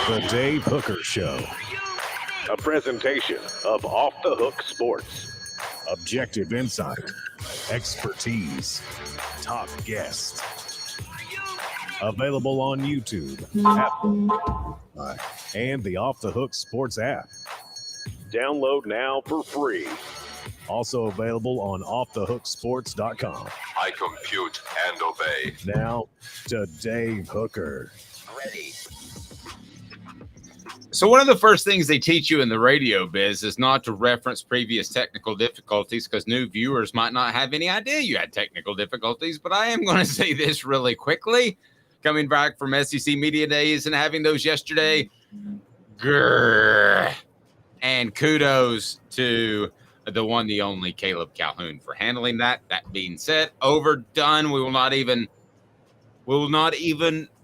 The Dave Hooker Show. A presentation of Off the Hook Sports. Objective insight, expertise, top guests. Available on YouTube, Apple, and the Off the Hook Sports app. Download now for free. Also available on offthehooksports.com. I compute and obey. Now to Dave Hooker. Ready. So one of the first things they teach you in the radio biz is not to reference previous technical difficulties because new viewers might not have any idea you had technical difficulties. But I am going to say this really quickly. Coming back from SEC Media Days and having those yesterday. Grrr. And kudos to the one, the only Caleb Calhoun for handling that. That being said, overdone. We will not even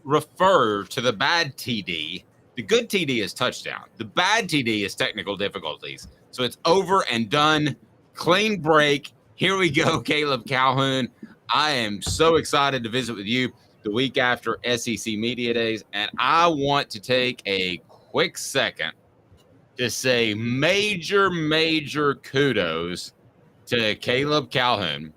refer to the bad TD. The good TD is touchdown. The bad TD is technical difficulties. So it's over and done. Clean break. Here we go, Caleb Calhoun. I am so excited to visit with you the week after SEC Media Days. And I want to take a quick second to say major kudos to Caleb Calhoun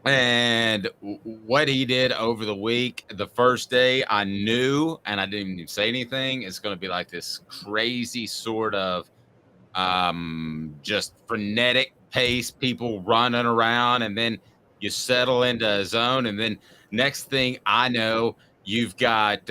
and what he did over the week. The first day I knew, and I didn't even say anything, it's going to be like this crazy sort of just frenetic pace, people running around, and then you settle into a zone. And then next thing I know, you've got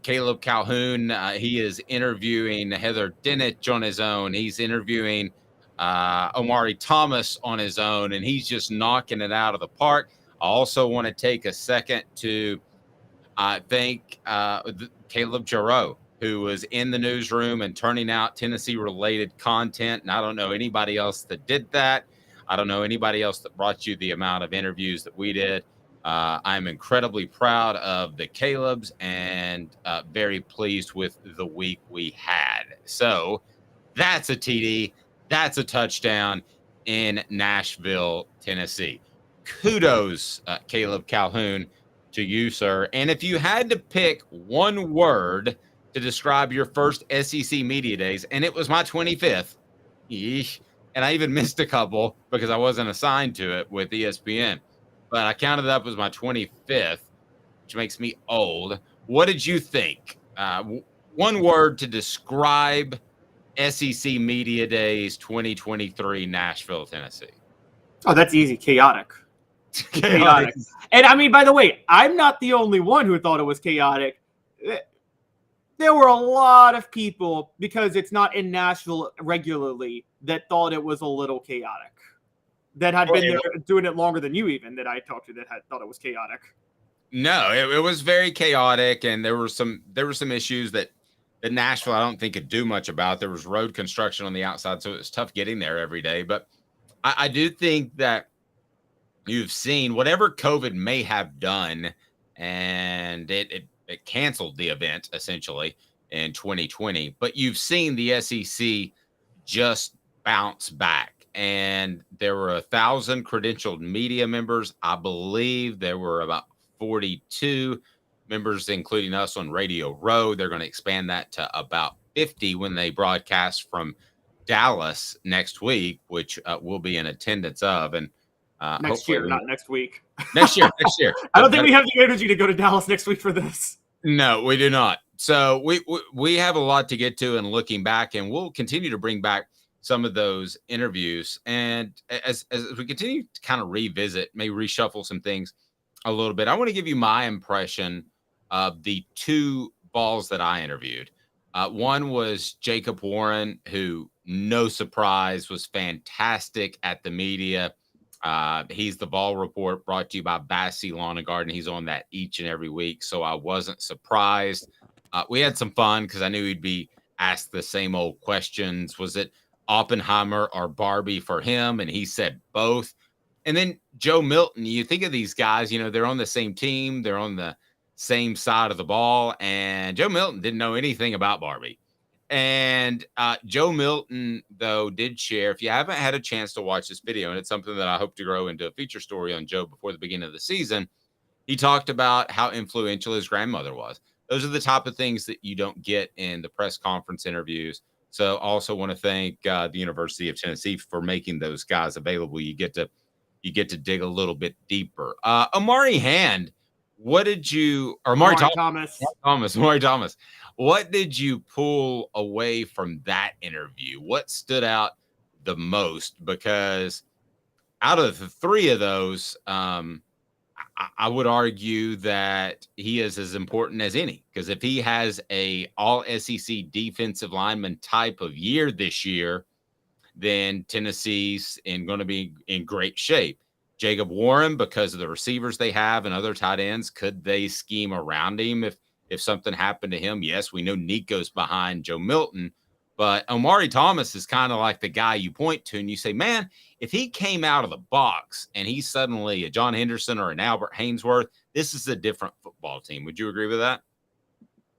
Caleb Calhoun. He is interviewing Heather Dinich on his own. He's interviewing Omari Thomas on his own, and he's just knocking it out of the park. I also want to take a second to thank Caleb Jarreau, who was in the newsroom and turning out Tennessee-related content, and I don't know anybody else that did that. I don't know anybody else that brought you the amount of interviews that we did. I'm incredibly proud of the Calebs and very pleased with the week we had. So that's a TD. That's a touchdown in Nashville, Tennessee. Kudos, Caleb Calhoun, to you, sir. And if you had to pick one word to describe your first SEC Media Days, and it was my 25th, and I even missed a couple because I wasn't assigned to it with ESPN, but I counted it up as my 25th, which makes me old. What did you think? One word to describe SEC Media Days 2023, Nashville, Tennessee. Oh, that's easy. Chaotic. Chaotic. And I mean, by the way, I'm not the only one who thought it was chaotic. There were a lot of people, because it's not in Nashville regularly, that thought it was a little chaotic. That had been there doing it longer than you even, that I talked to, that had thought it was chaotic. No, it was very chaotic, and there were some issues that Nashville I don't think could do much about. There was road construction on the outside, so it was tough getting there every day. But I do think that you've seen whatever COVID may have done, and it canceled the event essentially in 2020. But you've seen the SEC just bounce back. And there were 1,000 credentialed media members. I believe there were about 42 members, including us on Radio Row. They're going to expand that to about 50 when they broadcast from Dallas next week, which we'll be in attendance of. And next year, not next week. Next year. I don't think we have the energy to go to Dallas next week for this. No, we do not. So we have a lot to get to, and looking back, and we'll continue to bring back some of those interviews. And as we continue to kind of revisit, maybe reshuffle some things a little bit, I want to give you my impression of the two Vols that I interviewed. One was Jacob Warren, who, no surprise, was fantastic at the media. He's the Vol Report, brought to you by Bassey Lawn and Garden. He's on that each and every week, so I wasn't surprised. We had some fun because I knew he'd be asked the same old questions. Was it Oppenheimer or Barbie for him? And he said both. And then Joe Milton, you think of these guys, they're on the same team. They're on the same side of the ball. And Joe Milton didn't know anything about Barbie. And Joe Milton, though, did share, if you haven't had a chance to watch this video, and it's something that I hope to grow into a feature story on Joe before the beginning of the season, he talked about how influential his grandmother was. Those are the type of things that you don't get in the press conference interviews. So also want to thank the University of Tennessee for making those guys available. You get to dig a little bit deeper. Amari Hand, what did you, or Amari Thomas, what did you pull away from that interview? What stood out the most? Because out of the three of those, I would argue that he is as important as any, because if he has a all-SEC defensive lineman type of year this year, then Tennessee's going to be in great shape. Jacob Warren, because of the receivers they have and other tight ends, could they scheme around him if something happened to him? Yes, we know Nico's behind Joe Milton, but Omari Thomas is kind of like the guy you point to and you say, man, if he came out of the box and he's suddenly a John Henderson or an Albert Haynesworth, this is a different football team. Would you agree with that?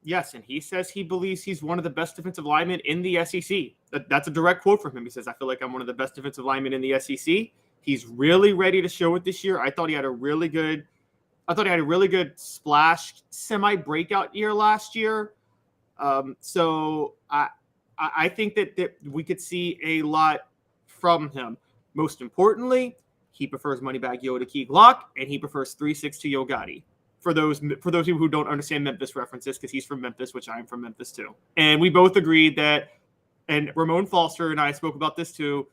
Yes, and he says he believes he's one of the best defensive linemen in the SEC. That's a direct quote from him. He says, I feel like I'm one of the best defensive linemen in the SEC. He's really ready to show it this year. I thought he had a really good splash, semi-breakout year last year. So I think that we could see a lot from him. Most importantly, he prefers Moneybag Yo to Key Glock, and he prefers 3-6 to Yo Gotti. For those people who don't understand Memphis references, because he's from Memphis, which I'm from Memphis too. And we both agreed that, and Ramon Foster and I spoke about this too,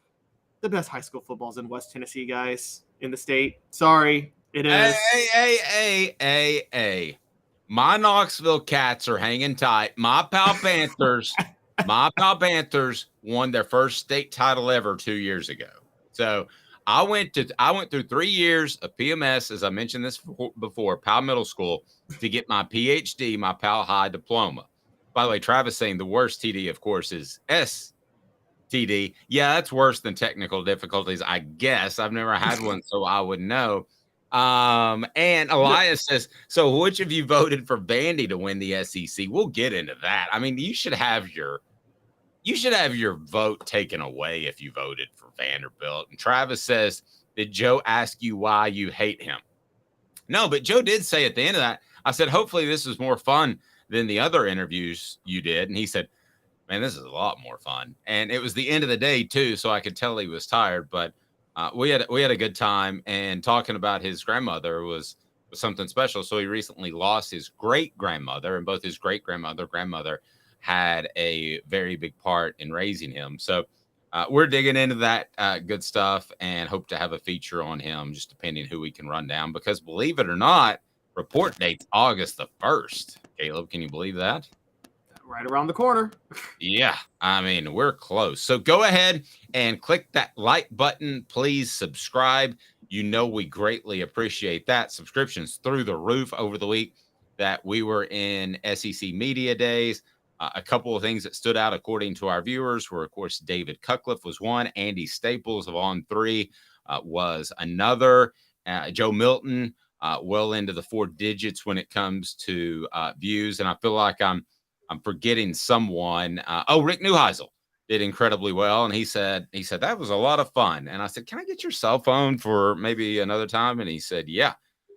the best high school football's in West Tennessee, guys, in the state. Sorry, it is. Hey. My Knoxville Cats are hanging tight. My Pal Panthers won their first state title ever 2 years ago. So I went through 3 years of PMS, as I mentioned this before, Powell Middle School, to get my PhD, my Powell High diploma. By the way, Travis saying the worst TD, of course, is STD. Yeah, that's worse than technical difficulties, I guess. I've never had one, so I would know. And Elias says, so which of you voted for Vandy to win the SEC? We'll get into that. I mean, you should have your vote taken away if you voted for Vanderbilt. And Travis says, did Joe ask you why you hate him? No, but Joe did say at the end of that, I said, hopefully this is more fun than the other interviews you did. And he said, man, this is a lot more fun. And it was the end of the day too, so I could tell he was tired, but we had a good time, and talking about his grandmother was something special. So he recently lost his great-grandmother, and both his grandmother had a very big part in raising him. So we're digging into that good stuff and hope to have a feature on him, just depending who we can run down, because believe it or not, report date's August the 1st. Caleb, can you believe that? Right around the corner. Yeah, I mean, we're close. So go ahead and click that like button. Please subscribe. You know we greatly appreciate that. Subscriptions through the roof over the week that we were in SEC Media Days. A couple of things that stood out according to our viewers were, of course, David Cutcliffe was one. Andy Staples of On 3 was another. Joe Milton, well into the 4 digits when it comes to views. And I feel like I'm forgetting someone. Rick Neuheisel did incredibly well. And he said, that was a lot of fun. And I said, can I get your cell phone for maybe another time? And he said, yeah.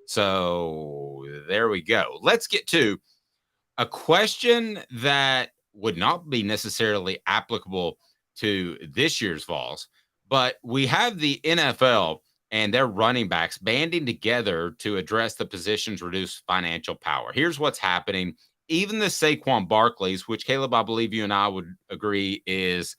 So there we go. Let's get to a question that would not be necessarily applicable to this year's Vols, but we have the NFL and their running backs banding together to address the position's reduced financial power. Here's what's happening. Even the Saquon Barkleys, which Caleb, I believe you and I would agree is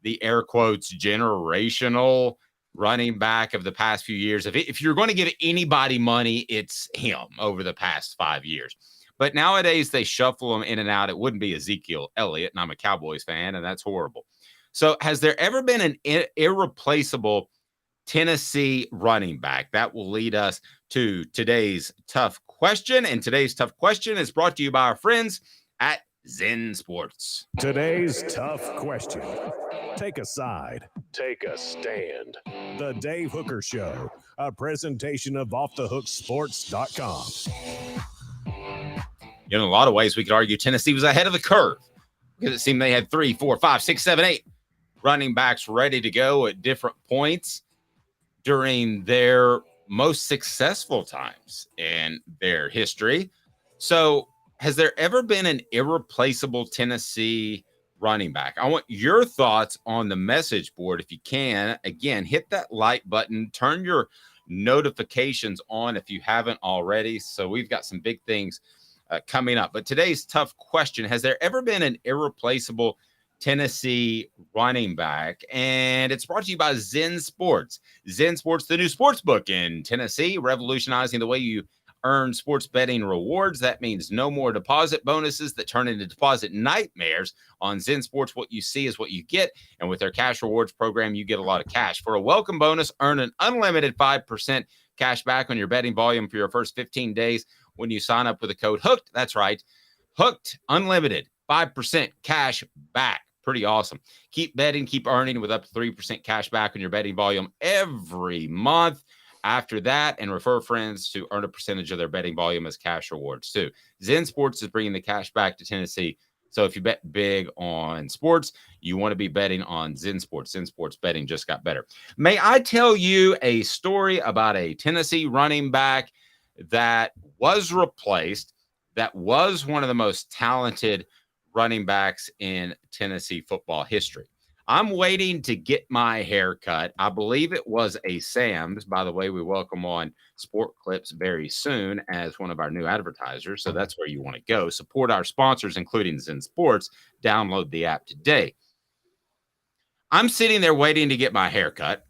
the air quotes generational running back of the past few years. If you're going to give anybody money, it's him over the past 5 years. But nowadays they shuffle them in and out. It wouldn't be Ezekiel Elliott, and I'm a Cowboys fan, and that's horrible. So has there ever been an irreplaceable Tennessee running back? That will lead us to today's tough question. And today's tough question is brought to you by our friends at Zen Sports. Today's tough question. Take a side. Take a stand. The Dave Hooker Show, a presentation of OffTheHookSports.com. In a lot of ways, we could argue Tennessee was ahead of the curve because it seemed they had 3, 4, 5, 6, 7, 8 running backs ready to go at different points during their most successful times in their history. So has there ever been an irreplaceable Tennessee running back? I want your thoughts on the message board if you can. Again, hit that like button, turn your notifications on if you haven't already. So we've got some big things coming up. But today's tough question: has there ever been an irreplaceable Tennessee running back? And it's brought to you by Zen Sports. Zen Sports, the new sports book in Tennessee, revolutionizing the way you earn sports betting rewards. That means no more deposit bonuses that turn into deposit nightmares. On Zen Sports, what you see is what you get. And with their cash rewards program, you get a lot of cash. For a welcome bonus, earn an unlimited 5% cash back on your betting volume for your first 15 days when you sign up with the code HOOKED. That's right. HOOKED, unlimited, 5% cash back. Pretty awesome. Keep betting, keep earning with up to 3% cash back on your betting volume every month. After that, and refer friends to earn a percentage of their betting volume as cash rewards too. Zen Sports is bringing the cash back to Tennessee. So if you bet big on sports, you want to be betting on Zen Sports. Zen Sports betting just got better. May I tell you a story about a Tennessee running back that was replaced, that was one of the most talented running backs in Tennessee football history? I'm waiting to get my hair cut. I believe it was a Sam's. By the way, we welcome on Sport Clips very soon as one of our new advertisers. So that's where you want to go. Support our sponsors, including Zen Sports. Download the app today. I'm sitting there waiting to get my hair cut.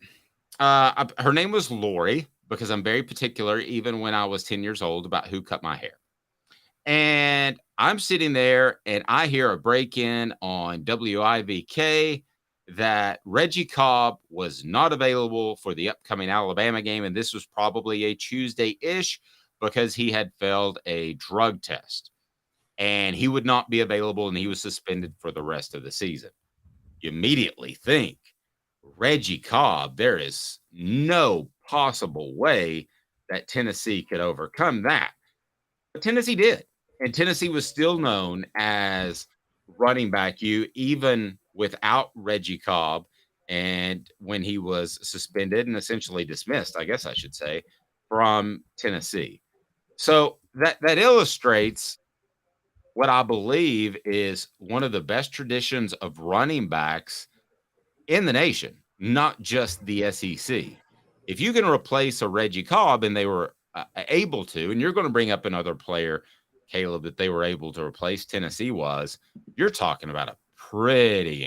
Her name was Lori, because I'm very particular, even when I was 10 years old, about who cut my hair. And I'm sitting there and I hear a break-in on WIVK that Reggie Cobb was not available for the upcoming Alabama game. And this was probably a Tuesday-ish because he had failed a drug test. And he would not be available, and he was suspended for the rest of the season. You immediately think, Reggie Cobb, there is no possible way that Tennessee could overcome that. But Tennessee did. And Tennessee was still known as running back U, even without Reggie Cobb, and when he was suspended and essentially dismissed, I guess I should say, from Tennessee. So that illustrates what I believe is one of the best traditions of running backs in the nation, not just the SEC. If you can replace a Reggie Cobb, and they were able to, and you're going to bring up another player, Caleb, that they were able to replace, Tennessee was, you're talking about a pretty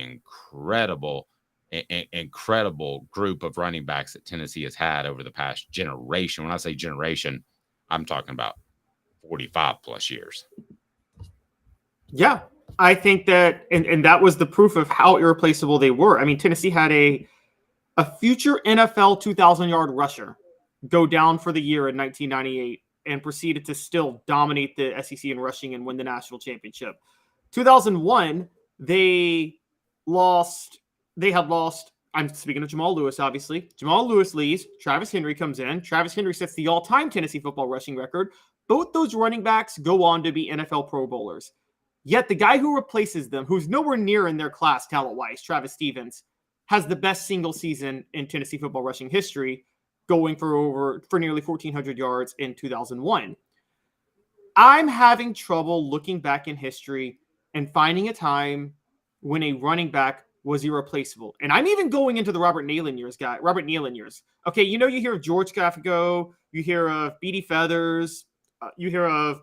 incredible group of running backs that Tennessee has had over the past generation. When I say generation, I'm talking about 45 plus years. Yeah, I think that, and that was the proof of how irreplaceable they were. I mean, Tennessee had a future NFL 2,000-yard rusher go down for the year in 1998 and proceeded to still dominate the SEC in rushing and win the national championship. 2001, they had lost. I'm speaking of Jamal Lewis, obviously. Jamal Lewis leaves. Travis Henry comes in. Travis Henry sets the all-time Tennessee football rushing record. Both those running backs go on to be NFL Pro Bowlers. Yet the guy who replaces them, who's nowhere near in their class talent-wise, Travis Stevens, has the best single season in Tennessee football rushing history, going for nearly 1,400 yards in 2001. I'm having trouble looking back in history and finding a time when a running back was irreplaceable. And I'm even going into the Robert Nealon years. Okay, you hear of George Cafago, you hear of Beatty Feathers, you hear of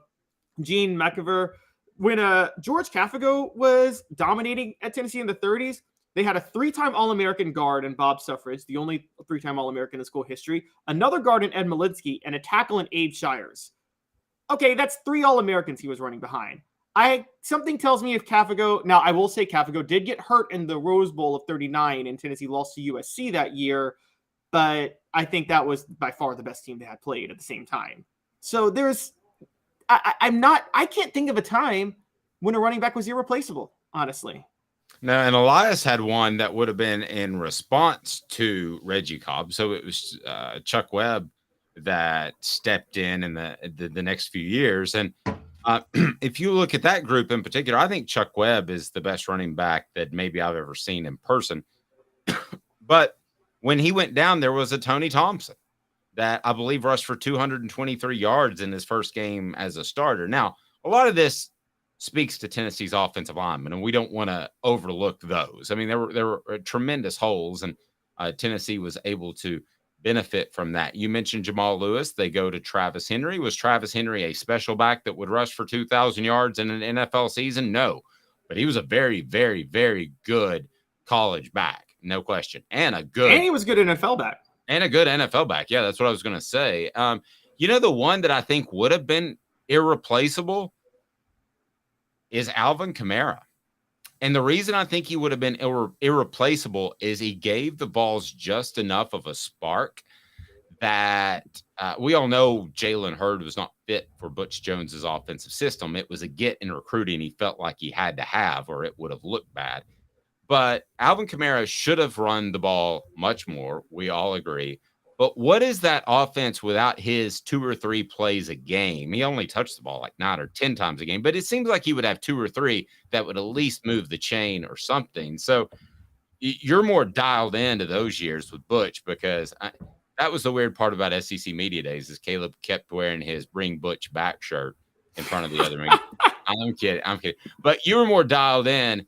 Gene McIver. When George Cafago was dominating at Tennessee in the 30s, they had a 3-time All-American guard in Bob Suffridge, the only 3-time All-American in school history, another guard in Ed Malinsky, and a tackle in Abe Shires. Okay, that's 3 All-Americans he was running behind. Something tells me if Cafago, now I will say Cafago did get hurt in the Rose Bowl of 39 and Tennessee lost to USC that year, but I think that was by far the best team they had played at the same time. So I can't think of a time when a running back was irreplaceable, honestly. No, and Elias had one that would have been in response to Reggie Cobb. So it was Chuck Webb that stepped in the next few years. And if you look at that group in particular, I think Chuck Webb is the best running back that maybe I've ever seen in person. But when he went down, there was a Tony Thompson that I believe rushed for 223 yards in his first game as a starter. Now, a lot of this speaks to Tennessee's offensive linemen, and we don't want to overlook those. I mean, there were tremendous holes, and Tennessee was able to benefit from that. You mentioned Jamal Lewis. They go to Travis Henry. Was Travis Henry a special back that would rush for 2,000 yards in an NFL season? No, but he was a very, very, very good college back, no question, and he was good NFL back. And a good NFL back. Yeah, that's what I was going to say. The one that I think would have been irreplaceable is Alvin Kamara. And the reason I think he would have been irreplaceable is he gave the Vols just enough of a spark that we all know Jalen Hurd was not fit for Butch Jones's offensive system. It was a get in recruiting he felt like he had to have, or it would have looked bad. But Alvin Kamara should have run the ball much more. We all agree. But what is that offense without his 2 or 3 plays a game? He only touched the ball like 9 or 10 times a game, but it seems like he would have 2 or 3 that would at least move the chain or something. So you're more dialed into those years with Butch, because that was the weird part about SEC Media Days is Caleb kept wearing his Bring Butch Back shirt in front of the other ring. I'm kidding. But you were more dialed in.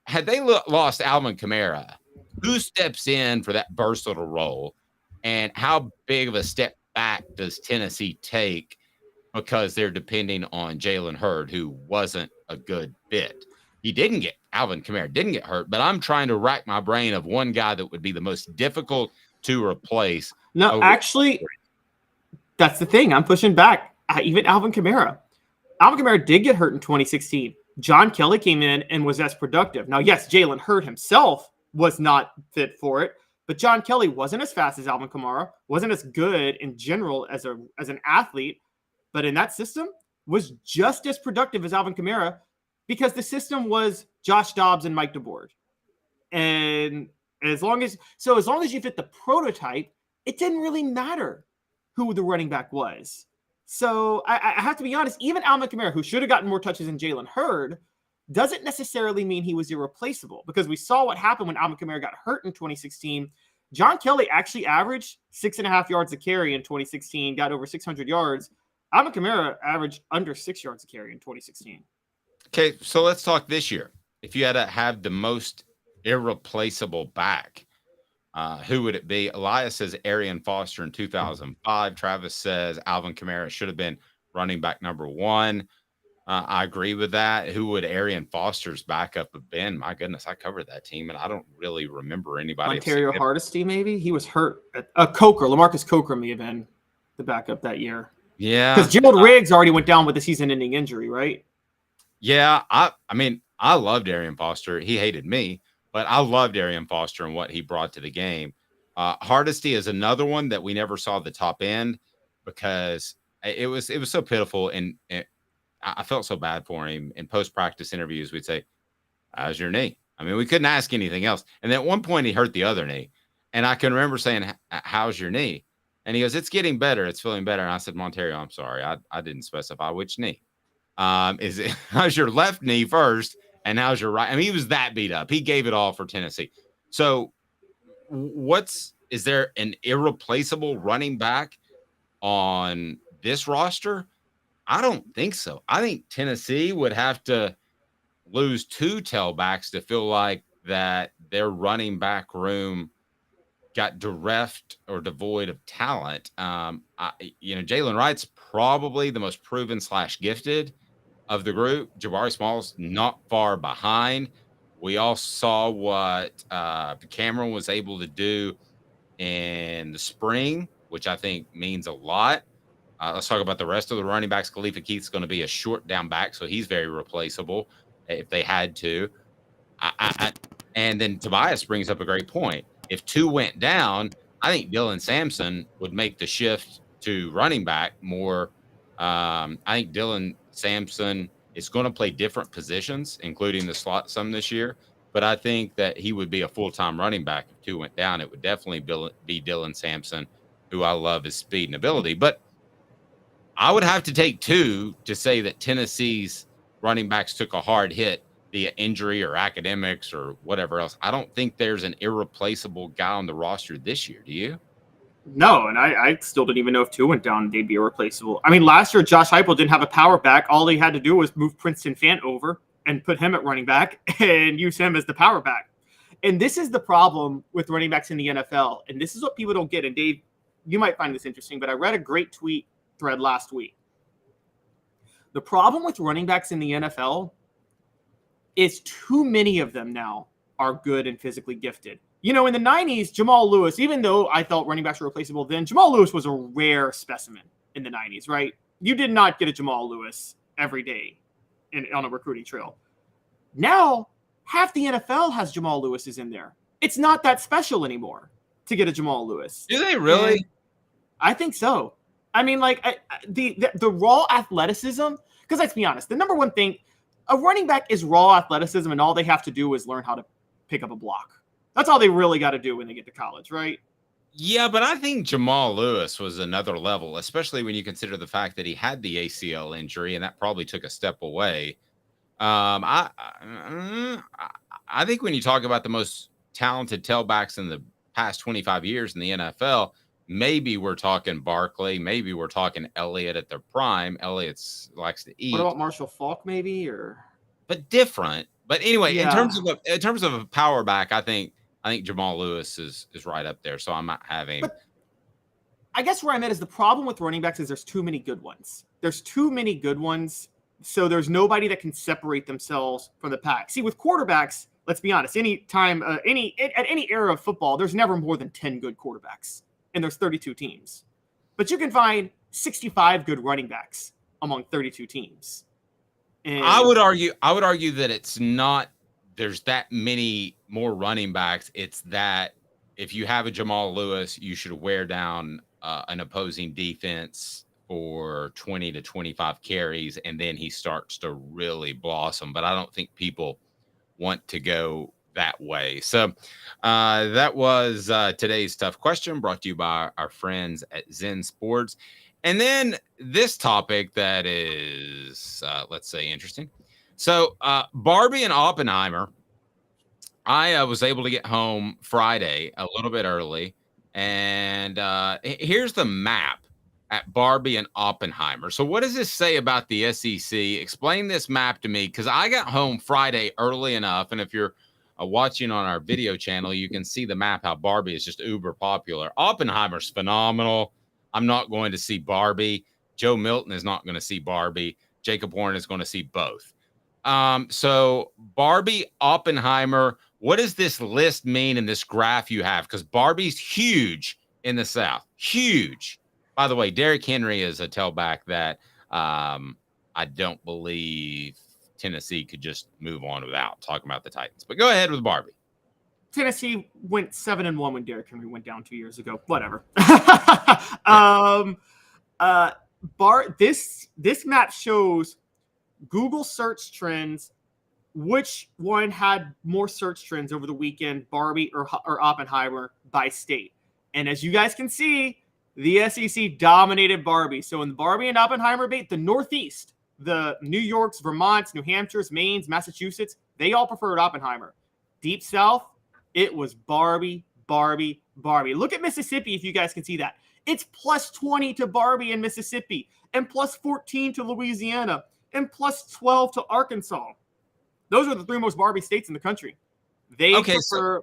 Had they lost Alvin Kamara, who steps in for that versatile role? And how big of a step back does Tennessee take because they're depending on Jalen Hurd, who wasn't a good fit? Alvin Kamara didn't get hurt, but I'm trying to rack my brain of one guy that would be the most difficult to replace. No, actually, that's the thing. I'm pushing back. Even Alvin Kamara. Alvin Kamara did get hurt in 2016. John Kelly came in and was as productive. Now, yes, Jalen Hurd himself was not fit for it, but John Kelly wasn't as fast as Alvin Kamara, wasn't as good in general as an athlete, but in that system was just as productive as Alvin Kamara because the system was Josh Dobbs and Mike DeBoard. And as long as you fit the prototype, it didn't really matter who the running back was. So I have to be honest, even Alvin Kamara, who should have gotten more touches than Jalen Hurd, doesn't necessarily mean he was irreplaceable, because we saw what happened when Alvin Kamara got hurt in 2016. John Kelly actually averaged 6.5 yards a carry in 2016, got over 600 yards. Alvin Kamara averaged under 6 yards a carry in 2016. Okay, so let's talk this year. If you had to have the most irreplaceable back, who would it be? Elias says Arian Foster in 2005. Travis says Alvin Kamara should have been running back number 1. I agree with that. Who would Arian Foster's backup have been? My goodness, I covered that team, and I don't really remember anybody. Ontario Hardesty, maybe? He was hurt. Coker, Lamarcus Coker may have been the backup that year. Yeah. Because Gerald Riggs already went down with a season-ending injury, right? Yeah. I mean, I loved Arian Foster. He hated me, but I loved Arian Foster and what he brought to the game. Hardesty is another one that we never saw the top end because it was so pitiful, and I felt so bad for him. In post-practice interviews, we'd say, "How's your knee?" I mean, we couldn't ask anything else. And at one point, he hurt the other knee. And I can remember saying, "How's your knee?" And he goes, "It's getting better. It's feeling better." And I said, "Montario, I'm sorry. I didn't specify which knee. How's your left knee first? And how's your right?" I mean, he was that beat up. He gave it all for Tennessee. So is there an irreplaceable running back on this roster? I don't think so. I think Tennessee would have to lose 2 tailbacks to feel like that their running back room got bereft or devoid of talent. Jalen Wright's probably the most proven / gifted of the group. Jabari Small's not far behind. We all saw what Cameron was able to do in the spring, which I think means a lot. Let's talk about the rest of the running backs. Khalifa Keith's going to be a short down back, so he's very replaceable if they had to. And then Tobias brings up a great point. If 2 went down, I think Dylan Sampson would make the shift to running back more. I think Dylan Sampson is going to play different positions, including the slot some this year. But I think that he would be a full-time running back if 2 went down. It would definitely be Dylan Sampson, who I love his speed and ability. But I would have to take 2 to say that Tennessee's running backs took a hard hit via injury or academics or whatever else. I don't think there's an irreplaceable guy on the roster this year. Do you? No, and I still didn't even know if 2 went down, they'd be irreplaceable. I mean, last year, Josh Heupel didn't have a power back. All he had to do was move Princeton Fant over and put him at running back and use him as the power back. And this is the problem with running backs in the NFL. And this is what people don't get. And Dave, you might find this interesting, but I read a great tweet thread last week. The problem with running backs in the NFL is too many of them now are good and physically gifted. You know, in the 90s, Jamal Lewis, even though I thought running backs were replaceable then, Jamal Lewis was a rare specimen in the 90s, right? You did not get a Jamal Lewis every day on a recruiting trail. Now, half the NFL has Jamal Lewis's in there. It's not that special anymore to get a Jamal Lewis. Do they really? And I think so. I mean, like, the raw athleticism, because let's be honest, the number one thing, a running back is raw athleticism, and all they have to do is learn how to pick up a block. That's all they really got to do when they get to college, right? Yeah, but I think Jamal Lewis was another level, especially when you consider the fact that he had the ACL injury, and that probably took a step away. I think when you talk about the most talented tailbacks in the past 25 years in the NFL, maybe we're talking Barkley, maybe we're talking Elliott at their prime. Elliott likes to eat. What about Marshall Faulk, maybe, but different. But anyway, Yeah. in terms of a power back, I think Jamal Lewis is right up there. So I'm not having. But I guess where I'm at is the problem with running backs is there's too many good ones. There's too many good ones, so there's nobody that can separate themselves from the pack. See, with quarterbacks, let's be honest. Any time, at any era of football, there's never more than 10 good quarterbacks, and there's 32 teams. But you can find 65 good running backs among 32 teams. And I would argue that it's not. There's that many more running backs. It's that if you have a Jamal Lewis, you should wear down an opposing defense for 20 to 25 carries, and then he starts to really blossom. But I don't think people want to go that way. So that was today's tough question, brought to you by our friends at Zen Sports. And then this topic that is, let's say, interesting. So Barbie and Oppenheimer, I was able to get home Friday a little bit early. And here's the map at Barbie and Oppenheimer. So what does this say about the SEC? Explain this map to me, because I got home Friday early enough. And if you're watching on our video channel, you can see the map, how Barbie is just uber popular. Oppenheimer's phenomenal. I'm not going to see Barbie. Joe Milton is not going to see Barbie. Jacob Warren is going to see both. So Barbie, Oppenheimer, what does this list mean in this graph you have? Because Barbie's huge in the South. Huge. By the way, Derrick Henry is a tailback that I don't believe Tennessee could just move on without talking about the Titans. But go ahead with Barbie. Tennessee went 7-1 when Derrick Henry went down 2 years ago. Whatever. This map shows Google search trends. Which one had more search trends over the weekend, Barbie or Oppenheimer by state? And as you guys can see, the SEC dominated Barbie. So in the Barbie and Oppenheimer debate, the Northeast, the New Yorks, Vermonts, New Hampshires, Maines, Massachusetts, they all preferred Oppenheimer. Deep South, it was Barbie, Barbie, Barbie. Look at Mississippi if you guys can see that. It's plus 20 to Barbie in Mississippi, and plus 14 to Louisiana, and plus 12 to Arkansas. Those are the 3 most Barbie states in the country. They prefer.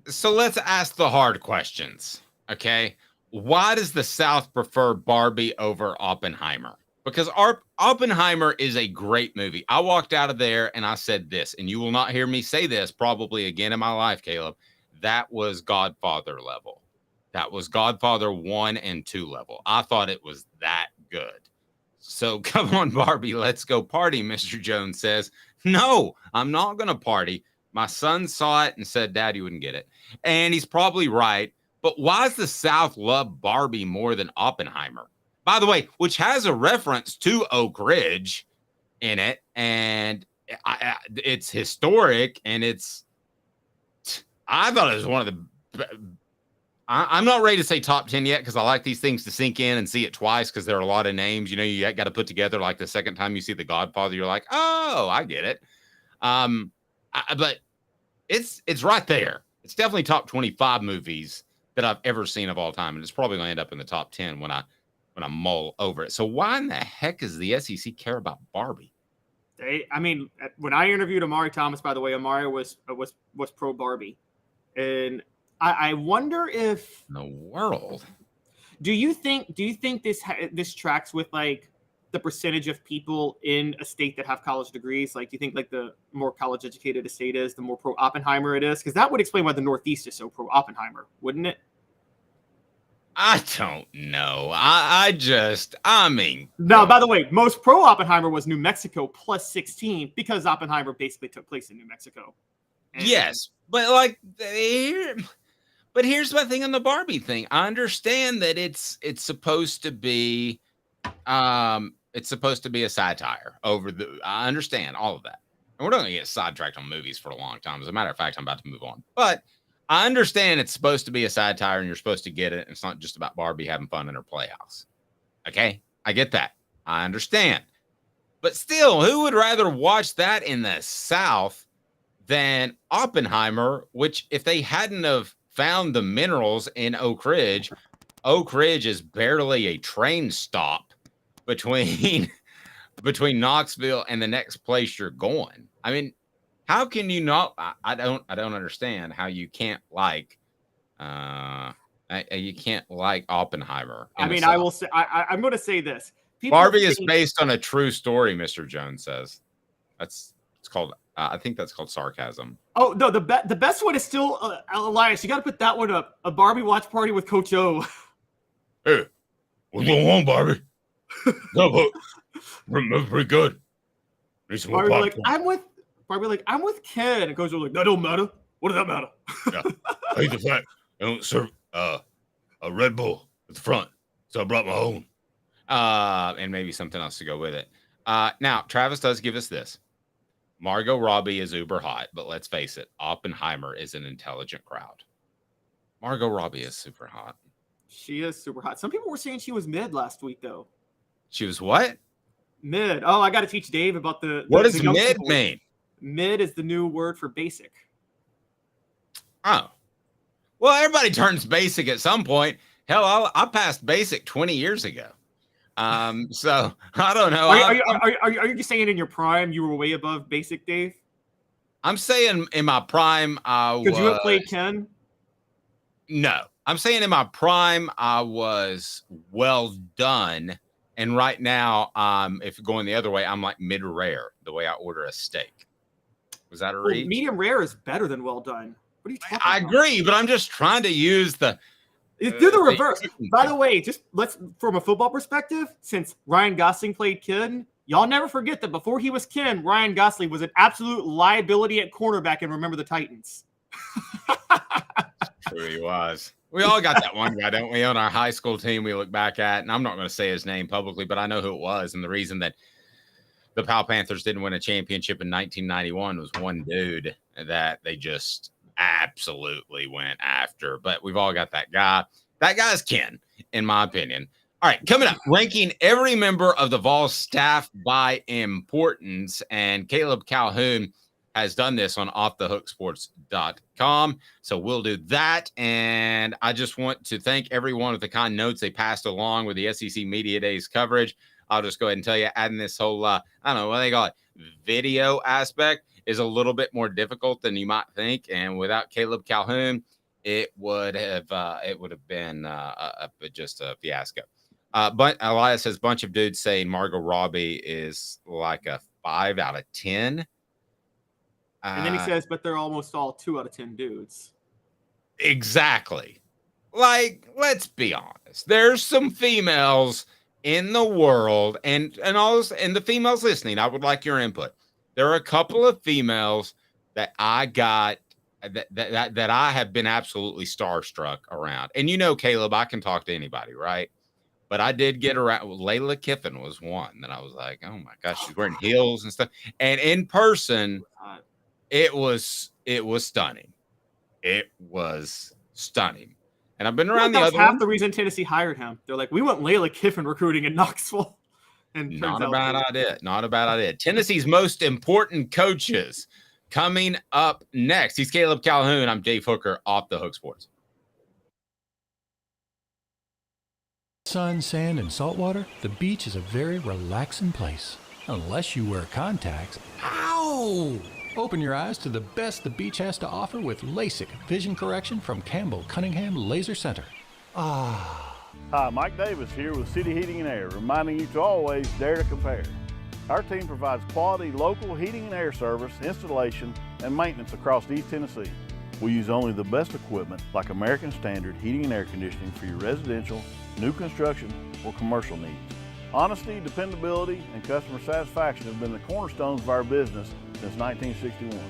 So let's ask the hard questions. Okay. Why does the South prefer Barbie over Oppenheimer? Because Oppenheimer is a great movie. I walked out of there and I said this, and you will not hear me say this probably again in my life, Caleb. That was Godfather level. That was Godfather 1 and 2 level. I thought it was that good. So come on, Barbie, let's go party, Mr. Jones says. No, I'm not going to party. My son saw it and said, Dad, you wouldn't get it. And he's probably right. But why does the South love Barbie more than Oppenheimer? By the way, which has a reference to Oak Ridge in it. And it's historic. And I thought it was one of the... I'm not ready to say top 10 yet, because I like these things to sink in and see it twice, because there are a lot of names, you know, you got to put together. Like the second time you see The Godfather, you're like, oh, I get it. But it's right there. It's definitely top 25 movies that I've ever seen of all time, and it's probably going to end up in the top 10 when I mull over it. So why in the heck does the SEC care about Barbie? When I interviewed Amari Thomas, by the way, Amari was pro Barbie, and I wonder if in the world. Do you think this tracks with like the percentage of people in a state that have college degrees? Like, do you think like the more college educated a state is, the more pro Oppenheimer it is? Because that would explain why the Northeast is so pro Oppenheimer, wouldn't it? I don't know. No, by the way, most pro Oppenheimer was New Mexico plus 16 because Oppenheimer basically took place in New Mexico. Yes, but here's my thing on the Barbie thing. I understand that it's supposed to be a satire over the. I understand all of that, and we're not going to get sidetracked on movies for a long time. As a matter of fact, I'm about to move on, but I understand it's supposed to be a satire and you're supposed to get it. And it's not just about Barbie having fun in her playhouse. Okay. I get that. I understand. But still, who would rather watch that in the South than Oppenheimer, which if they hadn't have found the minerals in Oak Ridge is barely a train stop between Knoxville and the next place you're going. I mean, how can you not? I don't understand how you can't like Oppenheimer. I will say I'm going to say this. Barbie is based on a true story, Mr. Jones says. It's called. I think that's called sarcasm. Oh no, the best one is still Elias. You got to put that one up. A Barbie watch party with Coach O. Hey, what's going on, Barbie? No, but pretty good. Barbie like I'm with Ken. And Coach O like, that don't matter. What does that matter? Yeah. I hate the fact they don't serve a Red Bull at the front, so I brought my own. And maybe something else to go with it. Now, Travis does give us this. Margot Robbie is uber hot, but let's face it, Oppenheimer is an intelligent crowd. Margot Robbie is super hot. She is super hot. Some people were saying she was mid last week, though. She was what? Mid. Oh, I got to teach Dave about what does mid mean? Mid is the new word for basic. Oh. Well, everybody turns basic at some point. Hell, I passed basic 20 years ago. So I don't know. Are you just saying in your prime you were way above basic, Dave? I'm saying in my prime Could you have played Ken? No. I'm saying in my prime I was well done. And right now, if going the other way, I'm like mid rare, the way I order a steak. Was that a reach? Medium rare is better than well done. What are you talking about? I agree, but I'm just trying to use the do the reverse. By the way, just from a football perspective, since Ryan Gosling played Ken, y'all never forget that before he was Ken, Ryan Gosling was an absolute liability at cornerback, and remember the Titans. True, he was. We all got that one guy, don't we, on our high school team we look back at, and I'm not going to say his name publicly, but I know who it was, and the reason that the Powell Panthers didn't win a championship in 1991 was one dude that they just absolutely went after. But we've all got that guy. That guy's Ken, in my opinion. All right, coming up, ranking every member of the Vols staff by importance, and Caleb Calhoun has done this on offthehooksports.com. So we'll do that. And I just want to thank everyone with the kind notes they passed along with the SEC Media Days coverage. I'll just go ahead and tell you, adding this whole, I don't know what they call it, video aspect is a little bit more difficult than you might think. And without Caleb Calhoun, it would have been just a fiasco. But Elias says, bunch of dudes saying Margot Robbie is like a 5 out of 10. And then he says, but they're almost all 2 out of 10 dudes. Exactly. Like, let's be honest. There's some females in the world, and the females listening, I would like your input. There are a couple of females that I got that I have been absolutely starstruck around. And you know, Caleb, I can talk to anybody, right? But I did get around. Layla Kiffin was one that I was like, oh my gosh, she's wearing heels and stuff. And in person, it was stunning. It was stunning. And I've been around the other half the reason Tennessee hired him. They're like, we want Layla Kiffin recruiting in Knoxville. And not a bad idea. Not a bad idea. Tennessee's most important coaches coming up next. He's Caleb Calhoun. I'm Dave Hooker, Off the Hook Sports. Sun, sand, and salt water, the beach is a very relaxing place. Unless you wear contacts. Ow! Open your eyes to the best the beach has to offer with LASIK vision correction from Campbell Cunningham Laser Center. Ah. Hi, Mike Davis here with City Heating and Air, reminding you to always dare to compare. Our team provides quality local heating and air service, installation, and maintenance across East Tennessee. We use only the best equipment like American Standard heating and air conditioning for your residential, new construction, or commercial needs. Honesty, dependability, and customer satisfaction have been the cornerstones of our business since 1961.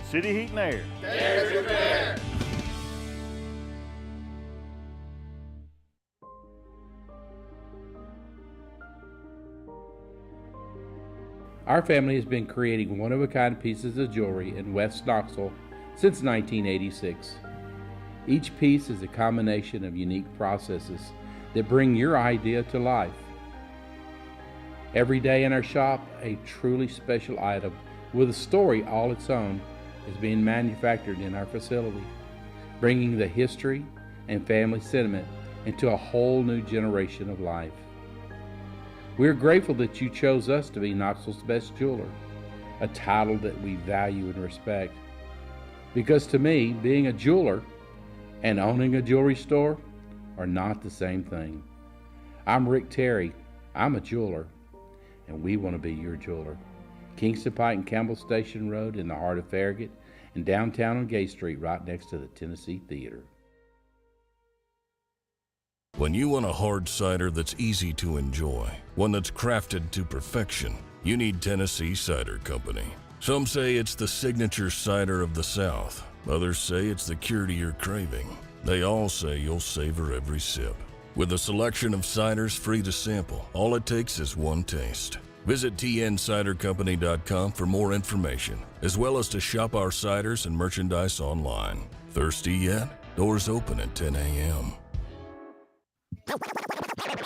City Heat and Air. Dare to compare. Our family has been creating one-of-a-kind pieces of jewelry in West Knoxville since 1986. Each piece is a combination of unique processes that bring your idea to life. Every day in our shop, a truly special item with a story all its own is being manufactured in our facility, bringing the history and family sentiment into a whole new generation of life. We're grateful that you chose us to be Knoxville's best jeweler, a title that we value and respect. Because to me, being a jeweler and owning a jewelry store are not the same thing. I'm Rick Terry. I'm a jeweler, and we want to be your jeweler. Kingston Pike and Campbell Station Road in the heart of Farragut, and downtown on Gay Street right next to the Tennessee Theater. When you want a hard cider that's easy to enjoy, one that's crafted to perfection, you need Tennessee Cider Company. Some say it's the signature cider of the South. Others say it's the cure to your craving. They all say you'll savor every sip. With a selection of ciders free to sample, all it takes is one taste. Visit tncidercompany.com for more information, as well as to shop our ciders and merchandise online. Thirsty yet? Doors open at 10 a.m.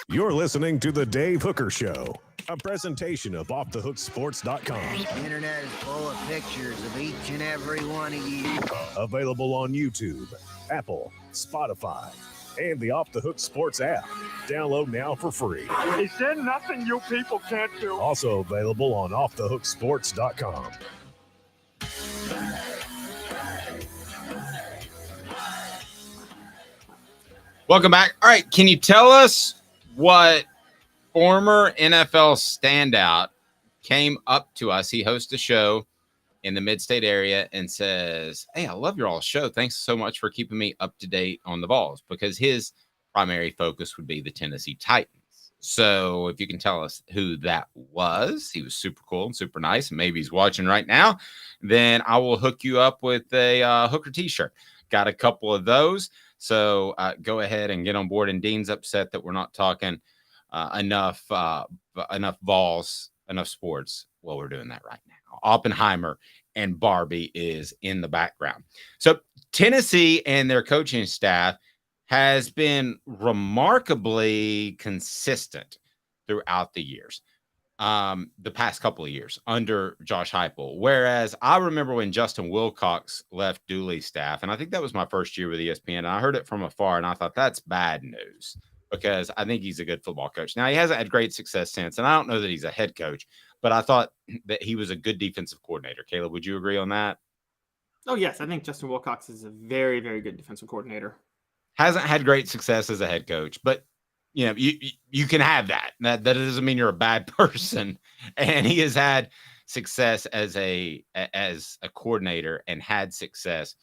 You're listening to The Dave Hooker Show, a presentation of OffTheHookSports.com. The internet is full of pictures of each and every one of you. Available on YouTube, Apple, Spotify, and the Off the Hook Sports app. Download now for free. Is there nothing you people can't do? Also available on OffTheHookSports.com. Welcome back. All right, can you tell us what former NFL standout came up to us? He hosts a show in the mid-state area and says, "Hey, I love your all show. Thanks so much for keeping me up to date on the Vols," because his primary focus would be the Tennessee Titans. So if you can tell us who that was, he was super cool and super nice, and maybe he's watching right now, then I will hook you up with a Hooker t-shirt. Got a couple of those. So go ahead and get on board. And Dean's upset that we're not talking enough Vols, enough sports. Well, we're doing that right now. Oppenheimer and Barbie is in the background. So Tennessee and their coaching staff has been remarkably consistent throughout the years, the past couple of years under Josh Heupel. Whereas I remember when Justin Wilcox left Dooley's staff, and I think that was my first year with ESPN, and I heard it from afar, and I thought that's bad news because I think he's a good football coach. Now, he hasn't had great success since, and I don't know that he's a head coach, but I thought that he was a good defensive coordinator. Caleb, would you agree on that? Oh, yes. I think Justin Wilcox is a very, very good defensive coordinator. Hasn't had great success as a head coach, but you know, you can have that. That doesn't mean you're a bad person. And he has had success as a coordinator and had success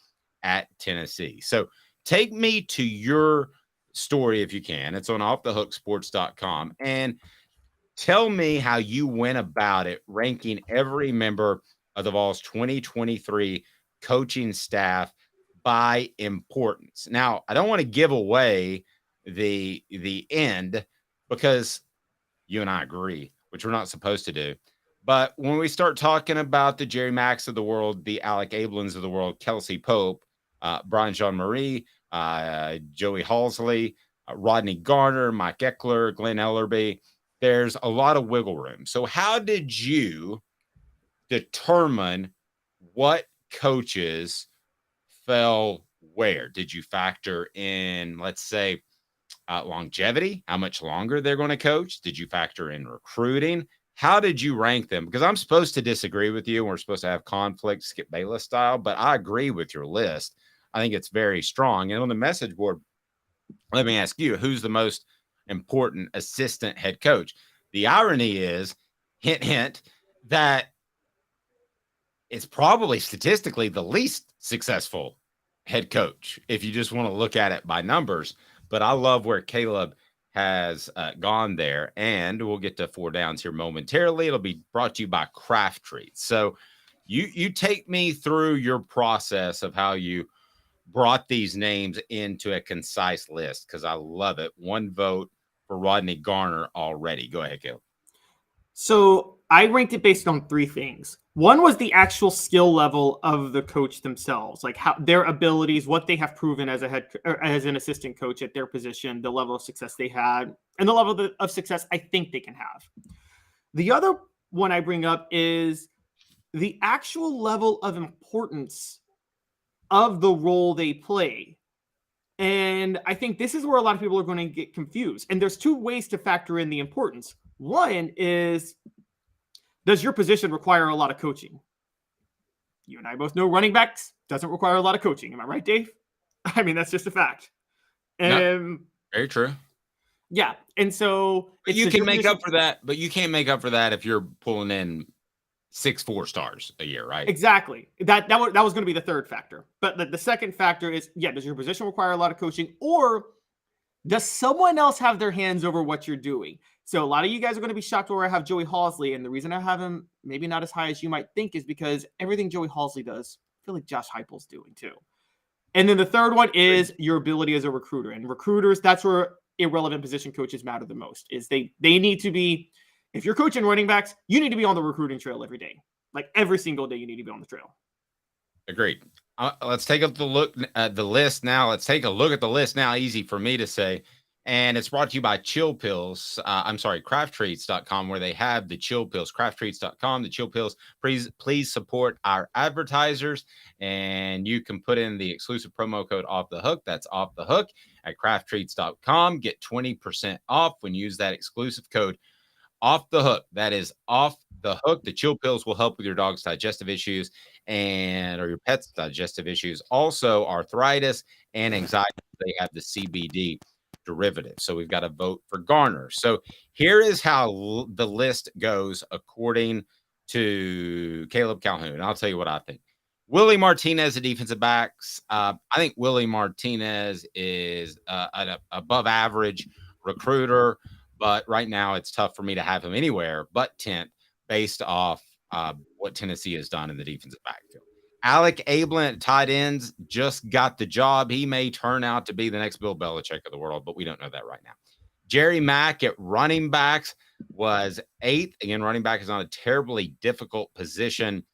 at Tennessee. So take me to your story if you can. It's on offthehooksports.com, and tell me how you went about it, ranking every member of the Vols 2023 coaching staff by importance. Now, I don't want to give away the end because you and I agree, which we're not supposed to do. But when we start talking about the Jerry Macks of the world, the Alec Ablins of the world, Kelsey Pope, Brian Jean-Marie, Joey Halsley, Rodney Garner, Mike Eckler, Glenn Ellerby, there's a lot of wiggle room. So how did you determine what coaches fell where? Did you factor in, let's say, longevity, how much longer they're going to coach? Did you factor in recruiting? How did you rank them? Because I'm supposed to disagree with you, and we're supposed to have conflict, Skip Bayless style, but I agree with your list. I think it's very strong. And on the message board, let me ask you, who's the most important assistant head coach? The irony is, hint, hint, that it's probably statistically the least successful head coach if you just want to look at it by numbers. But I love where Caleb has gone there, and we'll get to 4 downs here momentarily. It'll be brought to you by Craft Treats. So you take me through your process of how you brought these names into a concise list, because I love it. 1 vote for Rodney Garner already. Go ahead, Caleb. So I ranked it based on 3 things. One was the actual skill level of the coach themselves, like how their abilities, what they have proven as as an assistant coach at their position, the level of success they had, and the level of success I think they can have. The other one I bring up is the actual level of importance of the role they play. And I think this is where a lot of people are going to get confused. And there's 2 ways to factor in the importance. One is, does your position require a lot of coaching? You and I both know running backs doesn't require a lot of coaching. Am I right, Dave? I mean, that's just a fact. No, very true. Yeah. And so you can make up for that, but you can't make up for that if you're pulling in 6 4-stars a year, right? Exactly. That was going to be the third factor. But the second factor is, does your position require a lot of coaching, or does someone else have their hands over what you're doing? So a lot of you guys are going to be shocked where I have Joey Halzle, and the reason I have him maybe not as high as you might think is because everything Joey Halzle does, I feel like Josh Heupel's doing too. And then the third one is your ability as a recruiter. And recruiters, that's where irrelevant position coaches matter the most. Is they need to be, if you're coaching running backs, you need to be on the recruiting trail every day. Like every single day, you need to be on the trail. Agreed. Let's take a look at the list now. Let's take a look at the list now. Easy for me to say. And it's brought to you by Chill Pills. CraftTreats.com, where they have the Chill Pills. CraftTreats.com, the Chill Pills. Please support our advertisers. And you can put in the exclusive promo code Off the Hook. That's Off the Hook at CraftTreats.com. Get 20% off when you use that exclusive code Off the Hook. That is Off the Hook. The Chill Pills will help with your dog's digestive issues or your pet's digestive issues. Also, arthritis and anxiety. They have the CBD derivative. So we've got a vote for Garner. So here is how the list goes according to Caleb Calhoun. I'll tell you what I think. Willie Martinez, the defensive backs. I think Willie Martinez is an above average recruiter, but right now it's tough for me to have him anywhere but 10th based off what Tennessee has done in the defensive backfield. Alec Ablin at tight ends just got the job. He may turn out to be the next Bill Belichick of the world, but we don't know that right now. Jerry Mack at running backs was 8th. Again, running back is not a terribly difficult position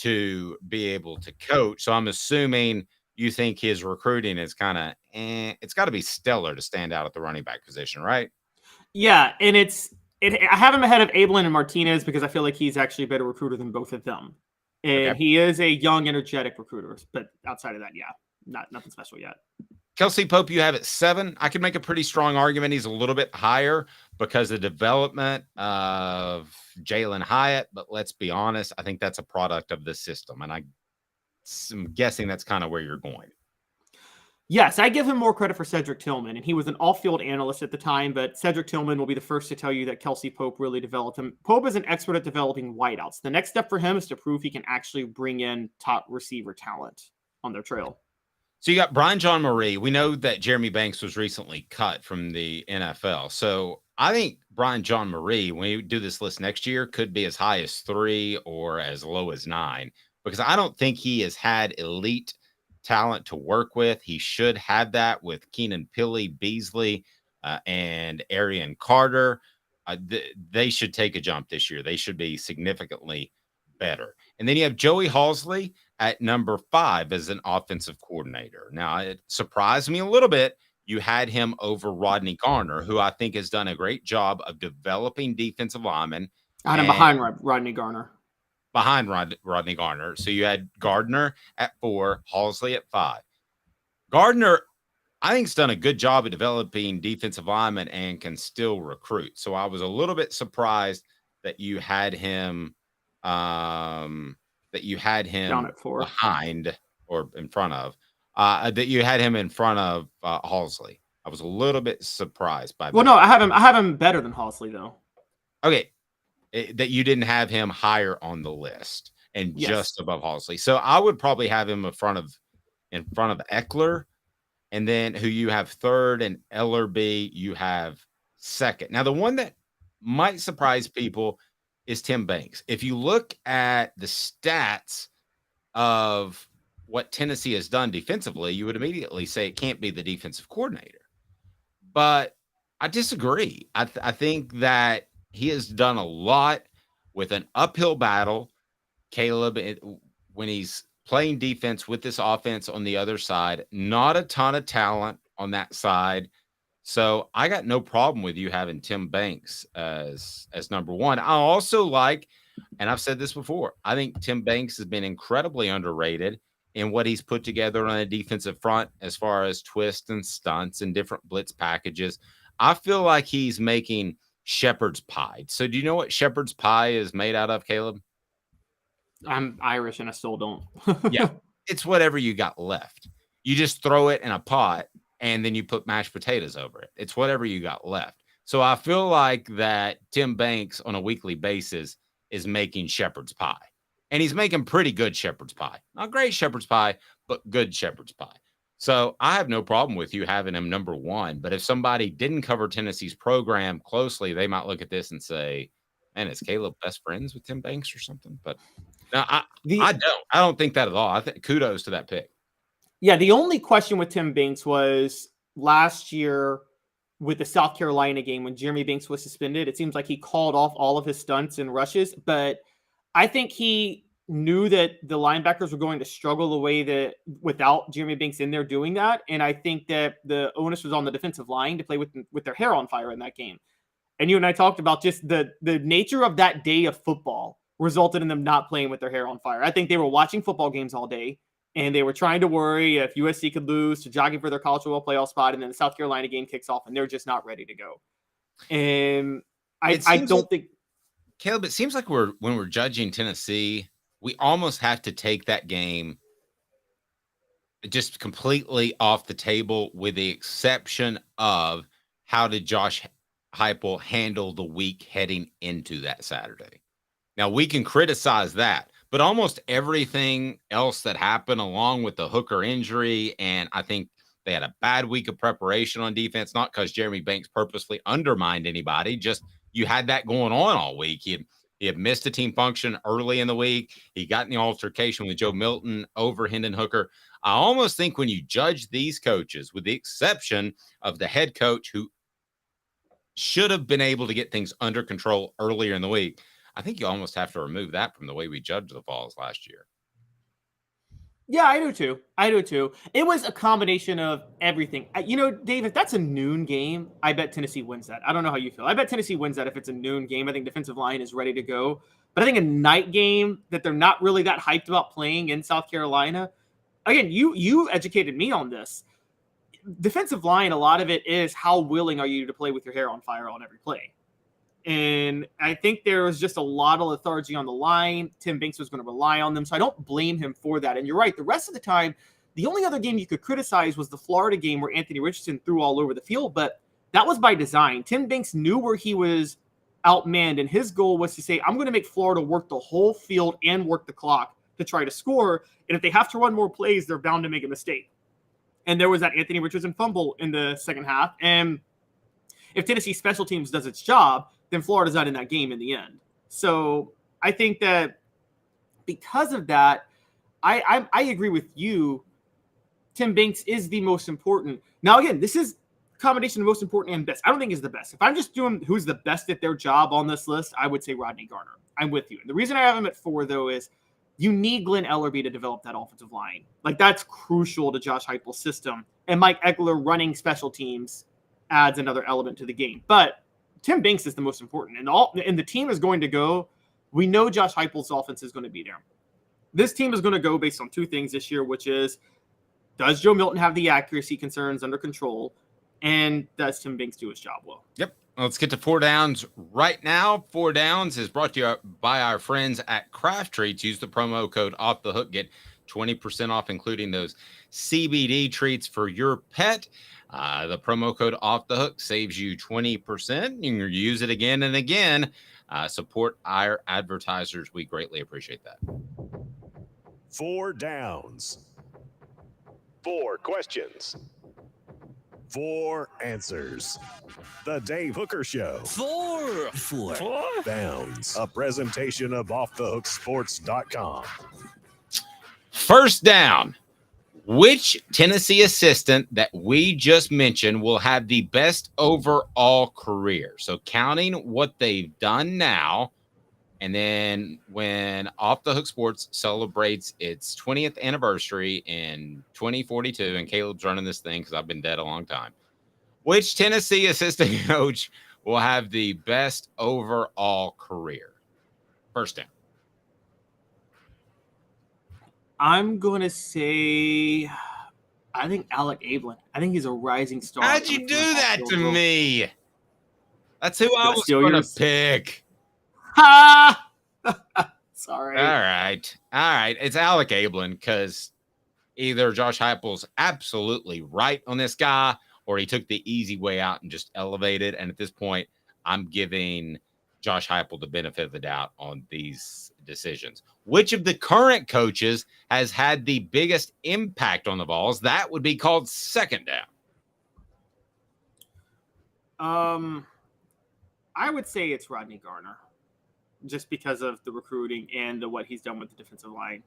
to be able to coach. So I'm assuming you think his recruiting is kind of, it's got to be stellar to stand out at the running back position, right? Yeah, and I have him ahead of Ablin and Martinez because I feel like he's actually a better recruiter than both of them. And he is a young, energetic recruiter. But outside of that, nothing special yet. Kelsey Pope, you have at 7. I could make a pretty strong argument he's a little bit higher because of the development of Jalen Hyatt. But let's be honest, I think that's a product of the system. And I'm guessing that's kind of where you're going. Yes, I give him more credit for Cedric Tillman, and he was an all-field analyst at the time, but Cedric Tillman will be the first to tell you that Kelsey Pope really developed him. Pope is an expert at developing wideouts. The next step for him is to prove he can actually bring in top receiver talent on their trail. So you got Brian John Marie. We know that Jeremy Banks was recently cut from the NFL. So I think Brian John Marie, when we do this list next year, could be as high as 3 or as low as 9, because I don't think he has had elite talent to work with. He should have that with Keenan Pili, Beasley, and Arian Carter. They should take a jump this year. They should be significantly better. And then you have Joey Halzle at number 5 as an offensive coordinator. Now, it surprised me a little bit. You had him over Rodney Garner, who I think has done a great job of developing defensive linemen. I had him behind Rodney Garner. Behind Rodney Garner. So you had Gardner at 4, Halzle at 5. Gardner, I think he's done a good job at developing defensive linemen and can still recruit. So I was a little bit surprised that you had him down at 4 behind or in front of that you had him in front of Halsley. I was a little bit surprised by that. Well, no, I have him better than Halsley though. Okay. That you didn't have him higher on the list and just above Halsley. So I would probably have him in front of Eckler, and then who you have third, and Ellerby you have second. Now, the one that might surprise people is Tim Banks. If you look at the stats of what Tennessee has done defensively, you would immediately say it can't be the defensive coordinator. But I disagree. I think that he has done a lot with an uphill battle. Caleb, when he's playing defense with this offense on the other side, not a ton of talent on that side. So I got no problem with you having Tim Banks as number one. I also like, and I've said this before, I think Tim Banks has been incredibly underrated in what he's put together on a defensive front as far as twists and stunts and different blitz packages. I feel like he's making shepherd's pie. So do you know what shepherd's pie is made out of, Caleb? I'm Irish and I still don't. Yeah, it's whatever you got left. You just throw it in a pot and then you put mashed potatoes over it. It's whatever you got left. So I feel like that Tim Banks on a weekly basis is making shepherd's pie. And he's making pretty good shepherd's pie. Not great shepherd's pie, but good shepherd's pie. So I have no problem with you having him number one. But if somebody didn't cover Tennessee's program closely, they might look at this and say, man, is Caleb best friends with Tim Banks or something? But no, I don't think that at all. I think kudos to that pick. Yeah, the only question with Tim Banks was last year with the South Carolina game when Jeremy Banks was suspended. It seems like he called off all of his stunts and rushes, but I think he knew that the linebackers were going to struggle the way that without Jeremy Banks in there doing that. And I think that the onus was on the defensive line to play with their hair on fire in that game. And you and I talked about just the nature of that day of football resulted in them not playing with their hair on fire. I think they were watching football games all day and they were trying to worry if USC could lose to jogging for their college football playoff spot. And then the South Carolina game kicks off and they're just not ready to go. And I don't think, Caleb, it seems like when we're judging Tennessee, we almost have to take that game just completely off the table with the exception of how did Josh Heupel handle the week heading into that Saturday. Now, we can criticize that, but almost everything else that happened along with the Hooker injury, and I think they had a bad week of preparation on defense, not because Jeremy Banks purposely undermined anybody, just you had that going on all week. He had missed a team function early in the week. He got in the altercation with Joe Milton over Hendon Hooker. I almost think when you judge these coaches, with the exception of the head coach who should have been able to get things under control earlier in the week, I think you almost have to remove that from the way we judged the Vols last year. Yeah, I do too. It was a combination of everything. Dave, if that's a noon game, I bet Tennessee wins that. I don't know how you feel. I bet Tennessee wins that if it's a noon game. I think defensive line is ready to go. But I think a night game that they're not really that hyped about playing in South Carolina. Again, you educated me on this. Defensive line, a lot of it is how willing are you to play with your hair on fire on every play. And I think there was just a lot of lethargy on the line. Tim Banks was going to rely on them. So I don't blame him for that. And you're right. The rest of the time, the only other game you could criticize was the Florida game where Anthony Richardson threw all over the field. But that was by design. Tim Banks knew where he was outmanned. And his goal was to say, I'm going to make Florida work the whole field and work the clock to try to score. And if they have to run more plays, they're bound to make a mistake. And there was that Anthony Richardson fumble in the second half. And if Tennessee special teams does its job, then Florida's not in that game in the end. So I think that because of that, I agree with you. Tim Banks is the most important. Now, again, this is a combination of most important and best. I don't think he's the best. If I'm just doing who's the best at their job on this list, I would say Rodney Garner. I'm with you. And the reason I have him at 4, though, is you need Glenn Ellerby to develop that offensive line. Like, that's crucial to Josh Heupel's system. And Mike Eckler running special teams adds another element to the game. But Tim Banks is the most important. And the team is going to go. We know Josh Heupel's offense is going to be there. This team is going to go based on 2 things this year, which is Does Joe Milton have the accuracy concerns under control? And does Tim Binks do his job well? Yep. Let's get to 4 Downs right now. 4 Downs is brought to you by our friends at Craft Treats. Use the promo code Off the Hook. Get 20% off, including those CBD treats for your pet. The promo code Off the Hook saves you 20%. You can use it again and again. Support our advertisers. We greatly appreciate that. 4 Downs. 4 questions. 4 answers. The Dave Hooker Show. 4 Downs. A presentation of OffTheHookSports.com. First down. Which Tennessee assistant that we just mentioned will have the best overall career? So counting what they've done now, and then when Off the Hook Sports celebrates its 20th anniversary in 2042, and Caleb's running this thing because I've been dead a long time, which Tennessee assistant coach will have the best overall career? First down. I'm going to say, I think Alec Ablin. I think he's a rising star. How'd you do that to me? That's who I was going to pick. Ha! Sorry. All right. It's Alec Ablin because either Josh Heupel's absolutely right on this guy or he took the easy way out and just elevated. And at this point, I'm giving Josh Heupel the benefit of the doubt on these decisions. Which of the current coaches has had the biggest impact on the Vols? That would be called second down. I would say it's Rodney Garner, just because of the recruiting and what he's done with the defensive line.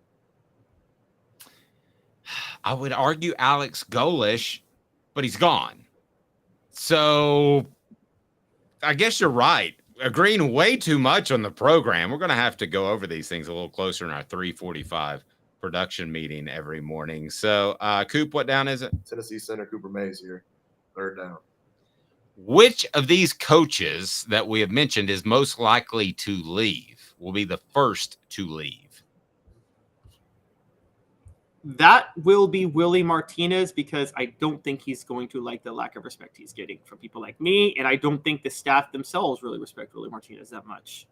I would argue Alex Golish, but he's gone. So I guess you're right. Agreeing way too much on the program. We're going to have to go over these things a little closer in our 3:45 production meeting every morning. So, Coop, what down is it? Tennessee center Cooper Mays here. Third down. Which of these coaches that we have mentioned is most likely to leave? Will be the first to leave. That will be Willie Martinez, because I don't think he's going to like the lack of respect he's getting from people like me, and I don't think the staff themselves really respect Willie Martinez that much.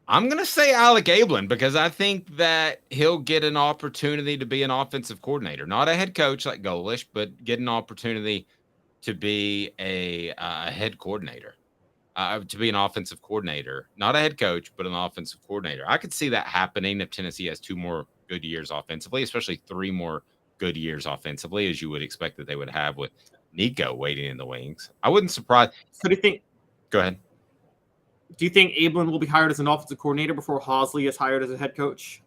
I'm going to say Alec Ablin because I think that he'll get an opportunity to be an offensive coordinator, not a head coach like Golish, but get an opportunity to be a head coordinator, to be an offensive coordinator, not a head coach, but an offensive coordinator. I could see that happening if Tennessee has 2 more good years offensively, especially 3 more good years offensively, as you would expect that they would have with Nico waiting in the wings. I wouldn't surprise. So do you think? Go ahead. Do you think Ablin will be hired as an offensive coordinator before Hausley is hired as a head coach?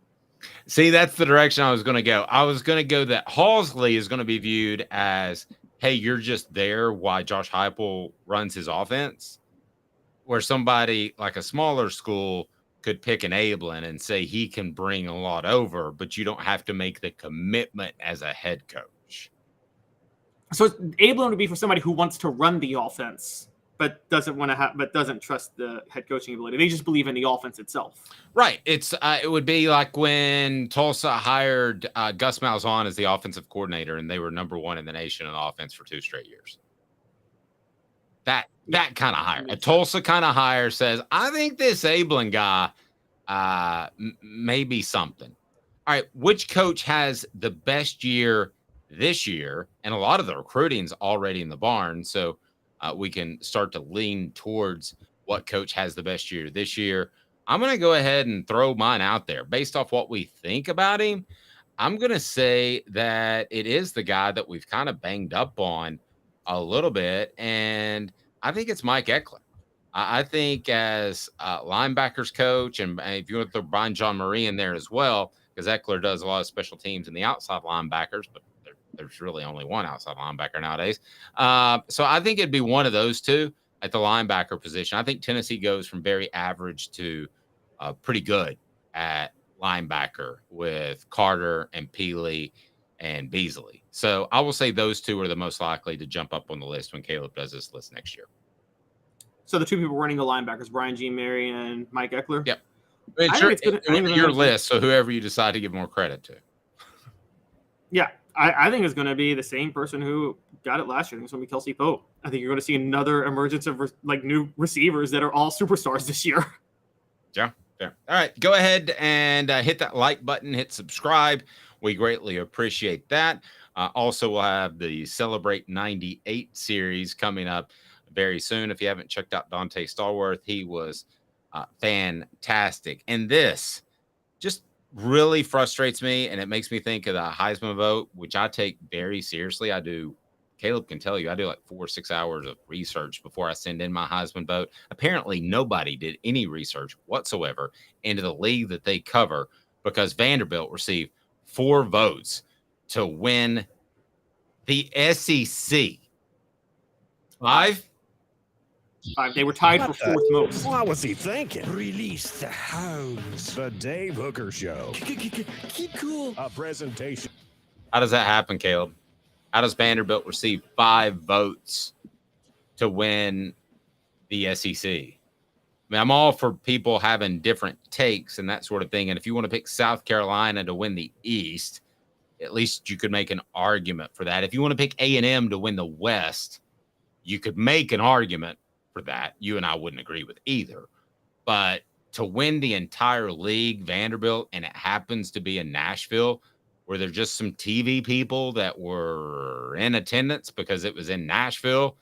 See, that's the direction I was going to go. I was going to go that Hausley is going to be viewed as, hey, you're just there while Josh Heupel runs his offense, where somebody like a smaller school could pick an Ablin and say he can bring a lot over, but you don't have to make the commitment as a head coach. So Ablin would be for somebody who wants to run the offense, but doesn't want to but doesn't trust the head coaching ability. They just believe in the offense itself. Right. It's it would be like when Tulsa hired Gus Malzahn as the offensive coordinator, and they were number 1 in the nation in offense for 2 straight years. That kind of hire, a Tulsa kind of hire, says, I think this Ablin guy may be something. All right, which coach has the best year this year? And a lot of the recruiting's already in the barn, so we can start to lean towards what coach has the best year this year. I'm going to go ahead and throw mine out there. Based off what we think about him, I'm going to say that it is the guy that we've kind of banged up on a little bit, and I think it's Mike Eckler. I think as linebackers coach, and if you want to throw Brian John Marie in there as well, because Eckler does a lot of special teams in the outside linebackers, but there's really only one outside linebacker nowadays. So I think it'd be one of those two at the linebacker position. I think Tennessee goes from very average to pretty good at linebacker with Carter and Peely and Beasley. So I will say those 2 are the most likely to jump up on the list when Caleb does this list next year. So the 2 people running the linebackers, Brian G. Mary and Mike Eckler? Yep. It's your list, so whoever you decide to give more credit to. Yeah. I think it's going to be the same person who got it last year. I think it's going to be Kelsey Pope. I think you're going to see another emergence of new receivers that are all superstars this year. Yeah. All right. Go ahead and hit that like button, hit subscribe. We greatly appreciate that. Also, we'll have the Celebrate 98 series coming up very soon. If you haven't checked out Dante Stallworth, he was fantastic. And this just really frustrates me, and it makes me think of the Heisman vote, which I take very seriously. I do. Caleb can tell you, I do like 4 or 6 hours of research before I send in my Heisman vote. Apparently, nobody did any research whatsoever into the league that they cover, because Vanderbilt received 4 votes to win the SEC. 5? They were tied for 4th most. What was he thinking? Release the hounds. The Dave Hooker Show. Keep cool. A presentation. How does that happen, Caleb? How does Vanderbilt receive 5 votes to win the SEC? I mean, I'm all for people having different takes and that sort of thing. And if you want to pick South Carolina to win the East, at least you could make an argument for that. If you want to pick A&M to win the West, you could make an argument for that. You and I wouldn't agree with either. But to win the entire league, Vanderbilt, and it happens to be in Nashville, where there's just some TV people that were in attendance because it was in Nashville.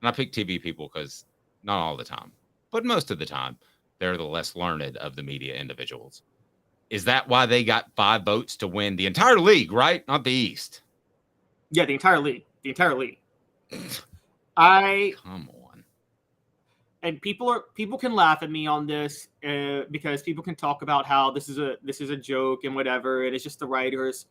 And I pick TV people because not all the time, but most of the time, they're the less learned of the media individuals. Is that why they got 5 votes to win the entire league, right? Not the East. Yeah, the entire league. The entire league. Come on. And people can laugh at me on this because people can talk about how this is a joke and whatever, and it's just the writers.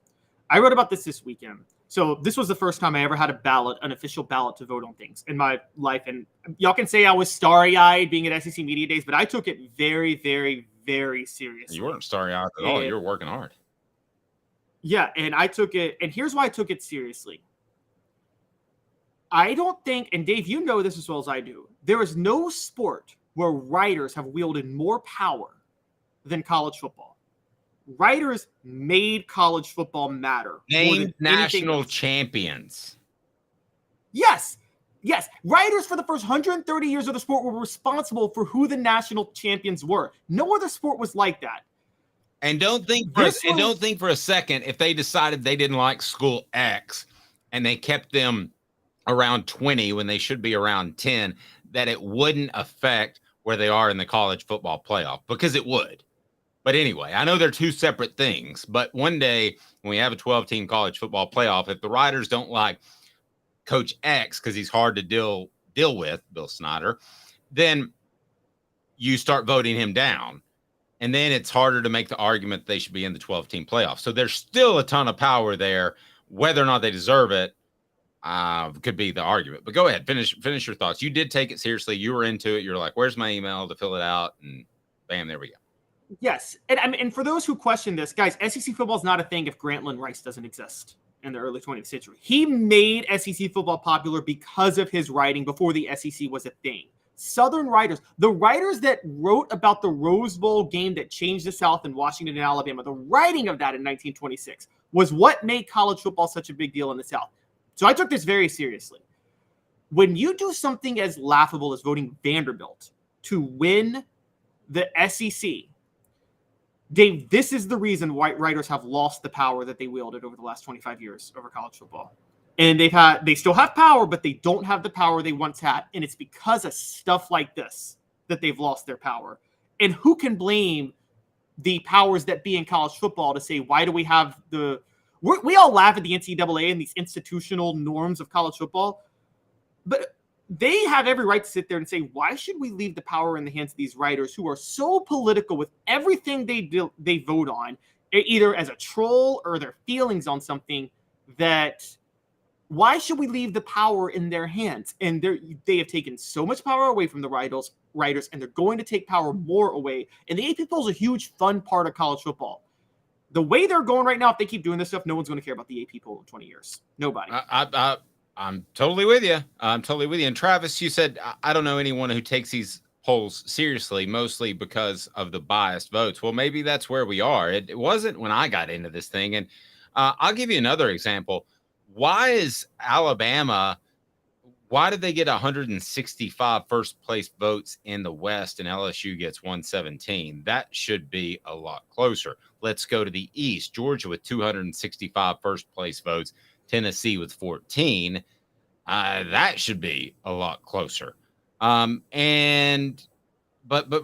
I wrote about this weekend. So this was the first time I ever had an official ballot to vote on things in my life. And y'all can say I was starry-eyed being at SEC Media Days, but I took it very, very, very seriously. You weren't starry-eyed at all. You were working hard. Yeah, and I took it, and here's why I took it seriously. I don't think, and Dave, you know this as well as I do, there is no sport where writers have wielded more power than college football. Writers made college football matter. Named national champions. Yes. Writers for the first 130 years of the sport were responsible for who the national champions were. No other sport was like that. And don't think for a second if they decided they didn't like school X and they kept them around 20 when they should be around 10, that it wouldn't affect where they are in the college football playoff, because it would. But anyway, I know they're 2 separate things, but one day when we have a 12-team college football playoff, if the writers don't like Coach X because he's hard to deal with, Bill Snyder, then you start voting him down. And then it's harder to make the argument they should be in the 12-team playoff. So there's still a ton of power there. Whether or not they deserve it could be the argument. But go ahead, finish your thoughts. You did take it seriously. You were into it. You're like, where's my email to fill it out? And bam, there we go. Yes. And for those who question this, guys, SEC football is not a thing if Grantland Rice doesn't exist in the early 20th century. He made SEC football popular because of his writing before the SEC was a thing. Southern writers, the writers that wrote about the Rose Bowl game that changed the South in Washington and Alabama, the writing of that in 1926 was what made college football such a big deal in the South. So I took this very seriously. When you do something as laughable as voting Vanderbilt to win the SEC, Dave, this is the reason white writers have lost the power that they wielded over the last 25 years over college football. And they still have power, but they don't have the power they once had. And it's because of stuff like this that they've lost their power. And who can blame the powers that be in college football to say, why do we have we all laugh at the NCAA and these institutional norms of college football, but they have every right to sit there and say, why should we leave the power in the hands of these writers who are so political with everything they vote on, either as a troll or their feelings on something, that why should we leave the power in their hands? And they have taken so much power away from the writers, and they're going to take power more away. And the AP poll is a huge, fun part of college football. The way they're going right now, if they keep doing this stuff, no one's going to care about the AP poll in 20 years. Nobody. I'm totally with you. And Travis, you said, I don't know anyone who takes these polls seriously, mostly because of the biased votes. Well, maybe that's where we are. It wasn't when I got into this thing. And I'll give you another example. Why did they get 165 first place votes in the West and LSU gets 117? That should be a lot closer. Let's go to the East. Georgia with 265 first place votes, Tennessee with 14. That should be a lot closer. But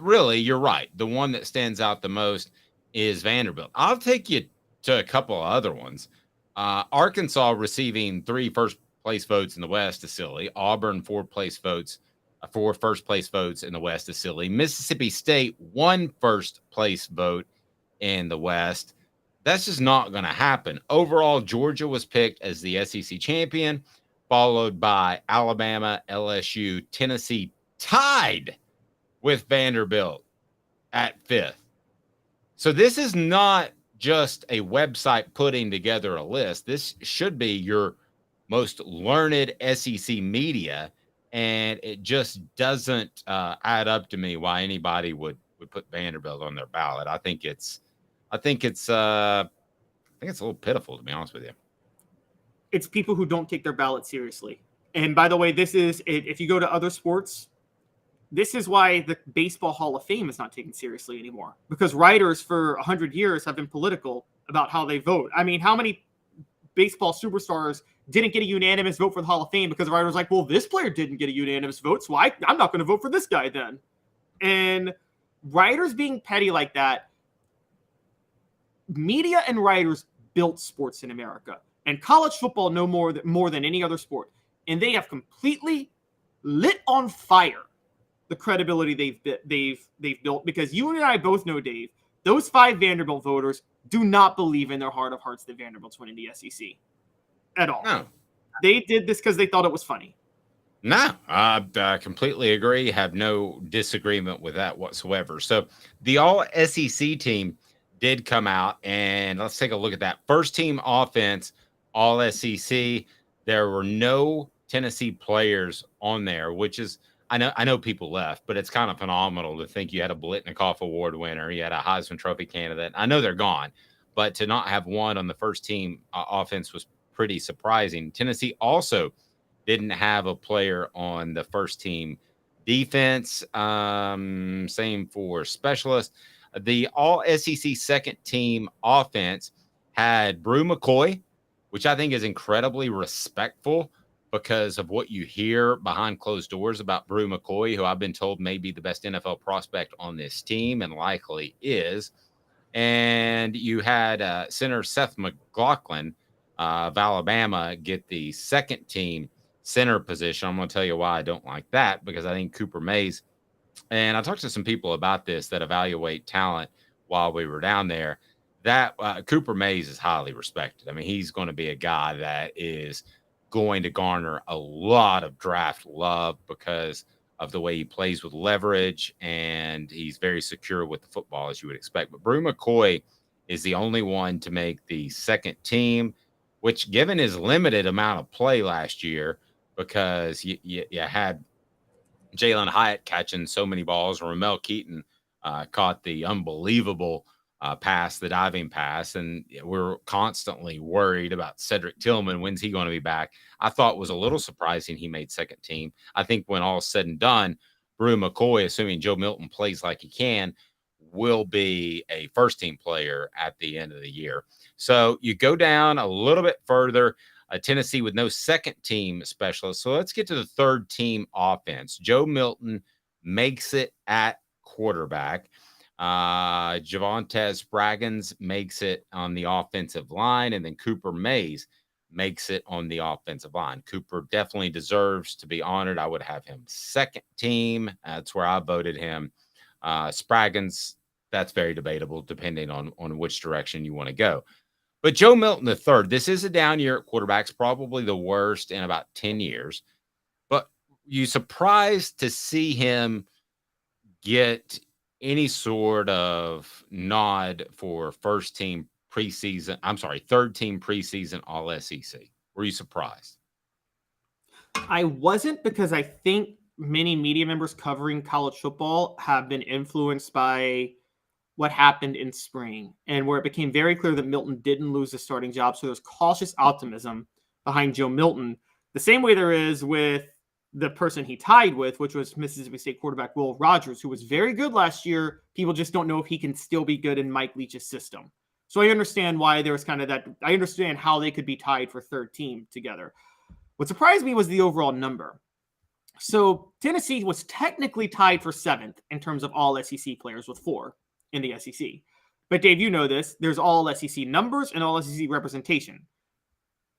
really, you're right. The one that stands out the most is Vanderbilt. I'll take you to a couple of other ones. Arkansas receiving 3 first place votes in the West is silly. Auburn 4 first place votes in the West is silly. Mississippi State 1 first place vote in the West. That's just not going to happen. Overall, Georgia was picked as the SEC champion, followed by Alabama, LSU, Tennessee tied with Vanderbilt at 5th. So this is not just a website putting together a list. This should be your most learned SEC media, and it just doesn't add up to me why anybody would put Vanderbilt on their ballot. I think it's a little pitiful, to be honest with you. It's people who don't take their ballot seriously. And by the way, this is, if you go to other sports, this is why the Baseball Hall of Fame is not taken seriously anymore, because writers for 100 years have been political about how they vote. I mean, how many baseball superstars didn't get a unanimous vote for the Hall of Fame because the writer was like, well, this player didn't get a unanimous vote, so I'm not going to vote for this guy then. And writers being petty like that, media and writers built sports in America, and college football no more than any other sport. And they have completely lit on fire the credibility they've built, because you and I both know, Dave, those 5 Vanderbilt voters do not believe in their heart of hearts that Vanderbilt's winning the SEC at all. No. They did this because they thought it was funny. No, I completely agree. Have no disagreement with that whatsoever. So the All-SEC team did come out, and let's take a look at that. First team offense, All-SEC. There were no Tennessee players on there, which is, I know people left, but it's kind of phenomenal to think you had a Blitnikoff Award winner, you had a Heisman Trophy candidate. I know they're gone, but to not have one on the first team offense was pretty surprising. Tennessee also didn't have a player on the first team defense. Same for specialists. The All-SEC second team offense had Brew McCoy, which I think is incredibly respectful because of what you hear behind closed doors about Brew McCoy, who I've been told may be the best NFL prospect on this team and likely is. And you had center Seth McLaughlin of Alabama get the second team center position. I'm going to tell you why I don't like that, because I think Cooper Mays, and I talked to some people about this that evaluate talent while we were down there, that Cooper Mays is highly respected. I mean, he's going to be a guy that is going to garner a lot of draft love because of the way he plays with leverage, and he's very secure with the football, as you would expect. But Brew McCoy is the only one to make the second team, which, given his limited amount of play last year, because you had Jalen Hyatt catching so many balls, Ramel Keaton caught the unbelievable pass, the diving pass, and we're constantly worried about Cedric Tillman. When's he going to be back? I thought it was a little surprising he made second team. I think when all is said and done, Brew McCoy, assuming Joe Milton plays like he can, will be a first team player at the end of the year. So you go down a little bit further, Tennessee with no second team specialist. So let's get to the third team offense. Joe Milton makes it at quarterback. Javonte Spraggins makes it on the offensive line, and then Cooper Mays makes it on the offensive line. Cooper definitely deserves to be honored. I would have him second team. That's where I voted him. Spraggins, that's very debatable depending on which direction you want to go. But Joe Milton the third, this is a down year at quarterbacks, probably the worst in about 10 years. But you surprised to see him get any sort of nod for third team preseason All-SEC? Were you surprised? I wasn't, because I think many media members covering college football have been influenced by what happened in spring and where it became very clear that Milton didn't lose the starting job. So there's cautious optimism behind Joe Milton, the same way there is with the person he tied with, which was Mississippi State quarterback Will Rogers, who was very good last year. People just don't know if he can still be good in Mike Leach's system. So I understand why there was kind of that. I understand how they could be tied for third team together. What surprised me was the overall number. So Tennessee was technically tied for 7th in terms of all SEC players with 4 in the SEC. But Dave, you know this. There's all SEC numbers and all SEC representation.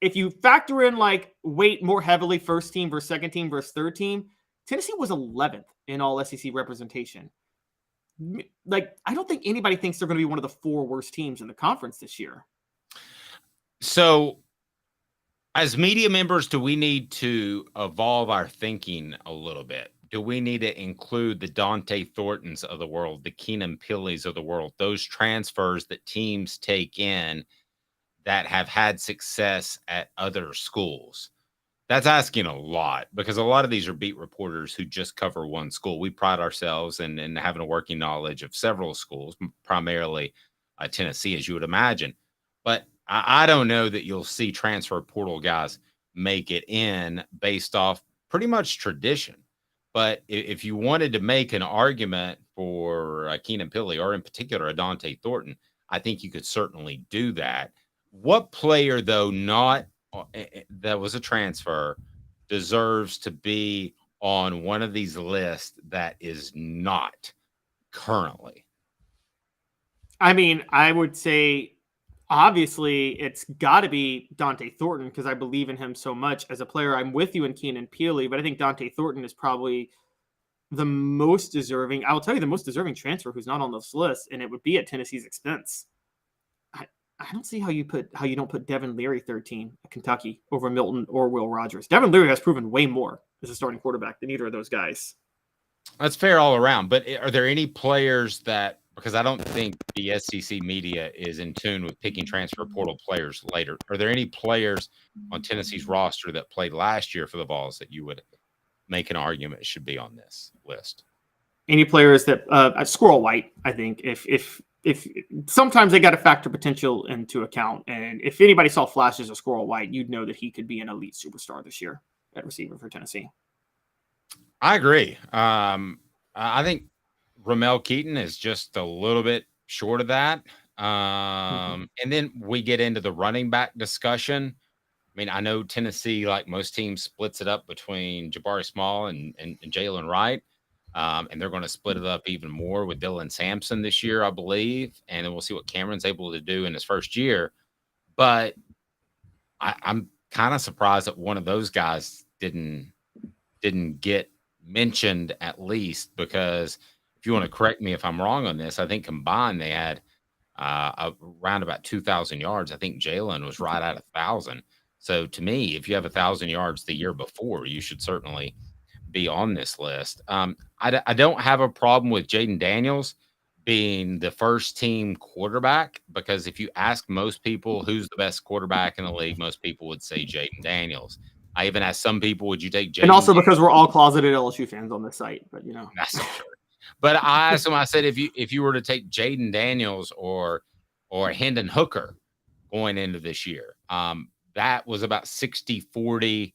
If you factor in like weight more heavily first team versus second team versus third team, Tennessee was 11th in all SEC representation. Like, I don't think anybody thinks they're going to be one of the 4 worst teams in the conference this year. So as media members, do we need to evolve our thinking a little bit? Do we need to include the Dante Thorntons of the world, the Keenan Pilleys of the world, those transfers that teams take in that have had success at other schools? That's asking a lot, because a lot of these are beat reporters who just cover one school. We pride ourselves in having a working knowledge of several schools, primarily Tennessee, as you would imagine. But I don't know that you'll see transfer portal guys make it in based off pretty much tradition. But if you wanted to make an argument for Keenan Pilley, or in particular a Dante Thornton, I think you could certainly do that. What player, though, not that was a transfer, deserves to be on one of these lists that is not currently? I mean, I would say obviously it's got to be Dante Thornton, because I believe in him so much as a player. I'm with you in Keenan Pilley, but I think Dante Thornton is probably the most deserving. I'll tell you the most deserving transfer who's not on this list, and it would be at Tennessee's expense. I don't see how you don't put Devin Leary third team at Kentucky over Milton or Will Rogers. Devin Leary has proven way more as a starting quarterback than either of those guys. That's fair all around. But are there any players that, because I don't think the SEC media is in tune with picking transfer portal players later, are there any players on Tennessee's roster that played last year for the Vols that you would make an argument should be on this list? Any players that Squirrel White, I think, if sometimes they got to factor potential into account. And if anybody saw flashes of Squirrel White, you'd know that he could be an elite superstar this year at receiver for Tennessee. I agree. I think Ramel Keaton is just a little bit short of that. And then we get into the running back discussion. I mean, I know Tennessee, like most teams, splits it up between Jabari Small and Jalen Wright. And they're going to split it up even more with Dylan Sampson this year, I believe. And then we'll see what Cameron's able to do in his first year. But I'm kind of surprised that one of those guys didn't get mentioned, at least, because if you want to correct me if I'm wrong on this, I think combined they had around about 2,000 yards. I think Jalen was right at 1,000. So to me, if you have 1,000 yards the year before, you should certainly be on this list. I don't have a problem with Jaden Daniels being the first team quarterback, because if you ask most people who's the best quarterback in the league, most people would say Jaden Daniels. I even asked some people, would you take Jaden? And also because we're all closeted LSU fans on this site, but you know. That's not true. But I asked him, I said, if you were to take Jaden Daniels or Hendon Hooker going into this year, that was about 60-40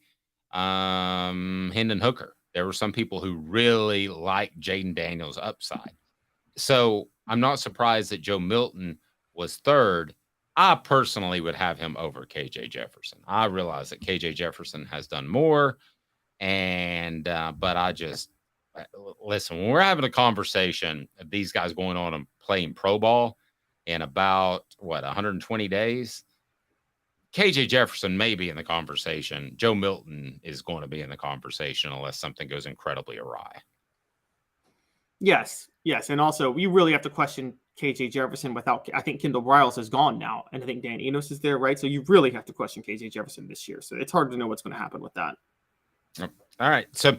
Hendon Hooker. There were some people who really liked Jaden Daniels' upside. So I'm not surprised that Joe Milton was third. I personally would have him over KJ Jefferson. I realize that KJ Jefferson has done more, but I just listen, when we're having a conversation of these guys going on and playing pro ball in about 120 days, KJ Jefferson may be in the conversation. Joe Milton is going to be in the conversation unless something goes incredibly awry. Yes. And also, you really have to question KJ Jefferson without, I think Kendall Briles is gone now, and I think Dan Enos is there, right? So you really have to question KJ Jefferson this year. So it's hard to know what's going to happen with that. All right. So,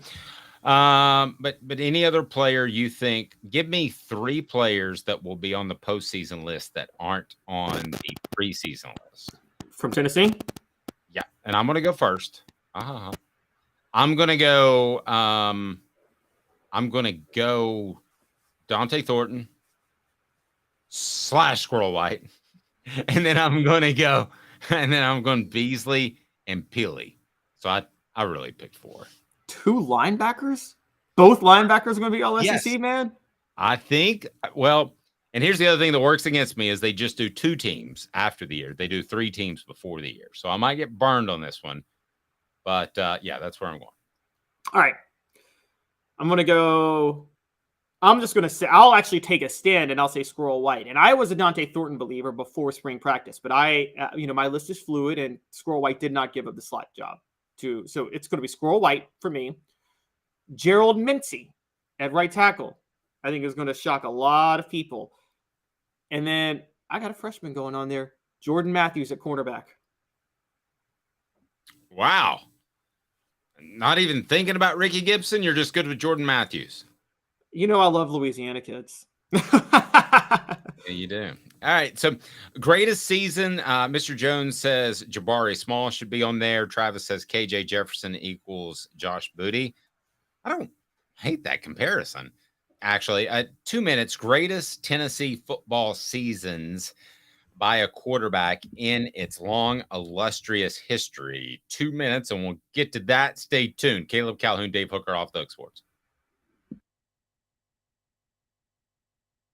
but any other player you think, give me 3 players that will be on the postseason list that aren't on the preseason list. From Tennessee? Yeah. And I'm going to go first. I'm going to go Dante Thornton, Squirrel White. And then I'm going to go, and then I'm going Beasley and Peely. So I really picked 4. 2 linebackers? Both linebackers are going to be all SEC, Yes. man? I think, well, and here's the other thing that works against me is they just do 2 teams after the year. They do 3 teams before the year. So I might get burned on this one. But, yeah, that's where I'm going. All right. I'm just going to say, I'll actually take a stand and I'll say Squirrel White. And I was a Dante Thornton believer before spring practice, but my list is fluid and Squirrel White did not give up the slot job so it's going to be Squirrel White for me. Gerald Mincy at right tackle, I think is going to shock a lot of people. And then I got a freshman going on there, Jordan Matthews at cornerback. Wow. Not even thinking about Ricky Gibson. You're just good with Jordan Matthews. You know, I love Louisiana kids. Yeah, you do. All right. So greatest season. Mr. Jones says Jabari Small should be on there. Travis says KJ Jefferson equals Josh Booty. I don't hate that comparison. Actually, 2 minutes. Greatest Tennessee football seasons by a quarterback in its long, illustrious history. 2 minutes, and we'll get to that. Stay tuned. Caleb Calhoun, Dave Hooker, Off the Hook Sports.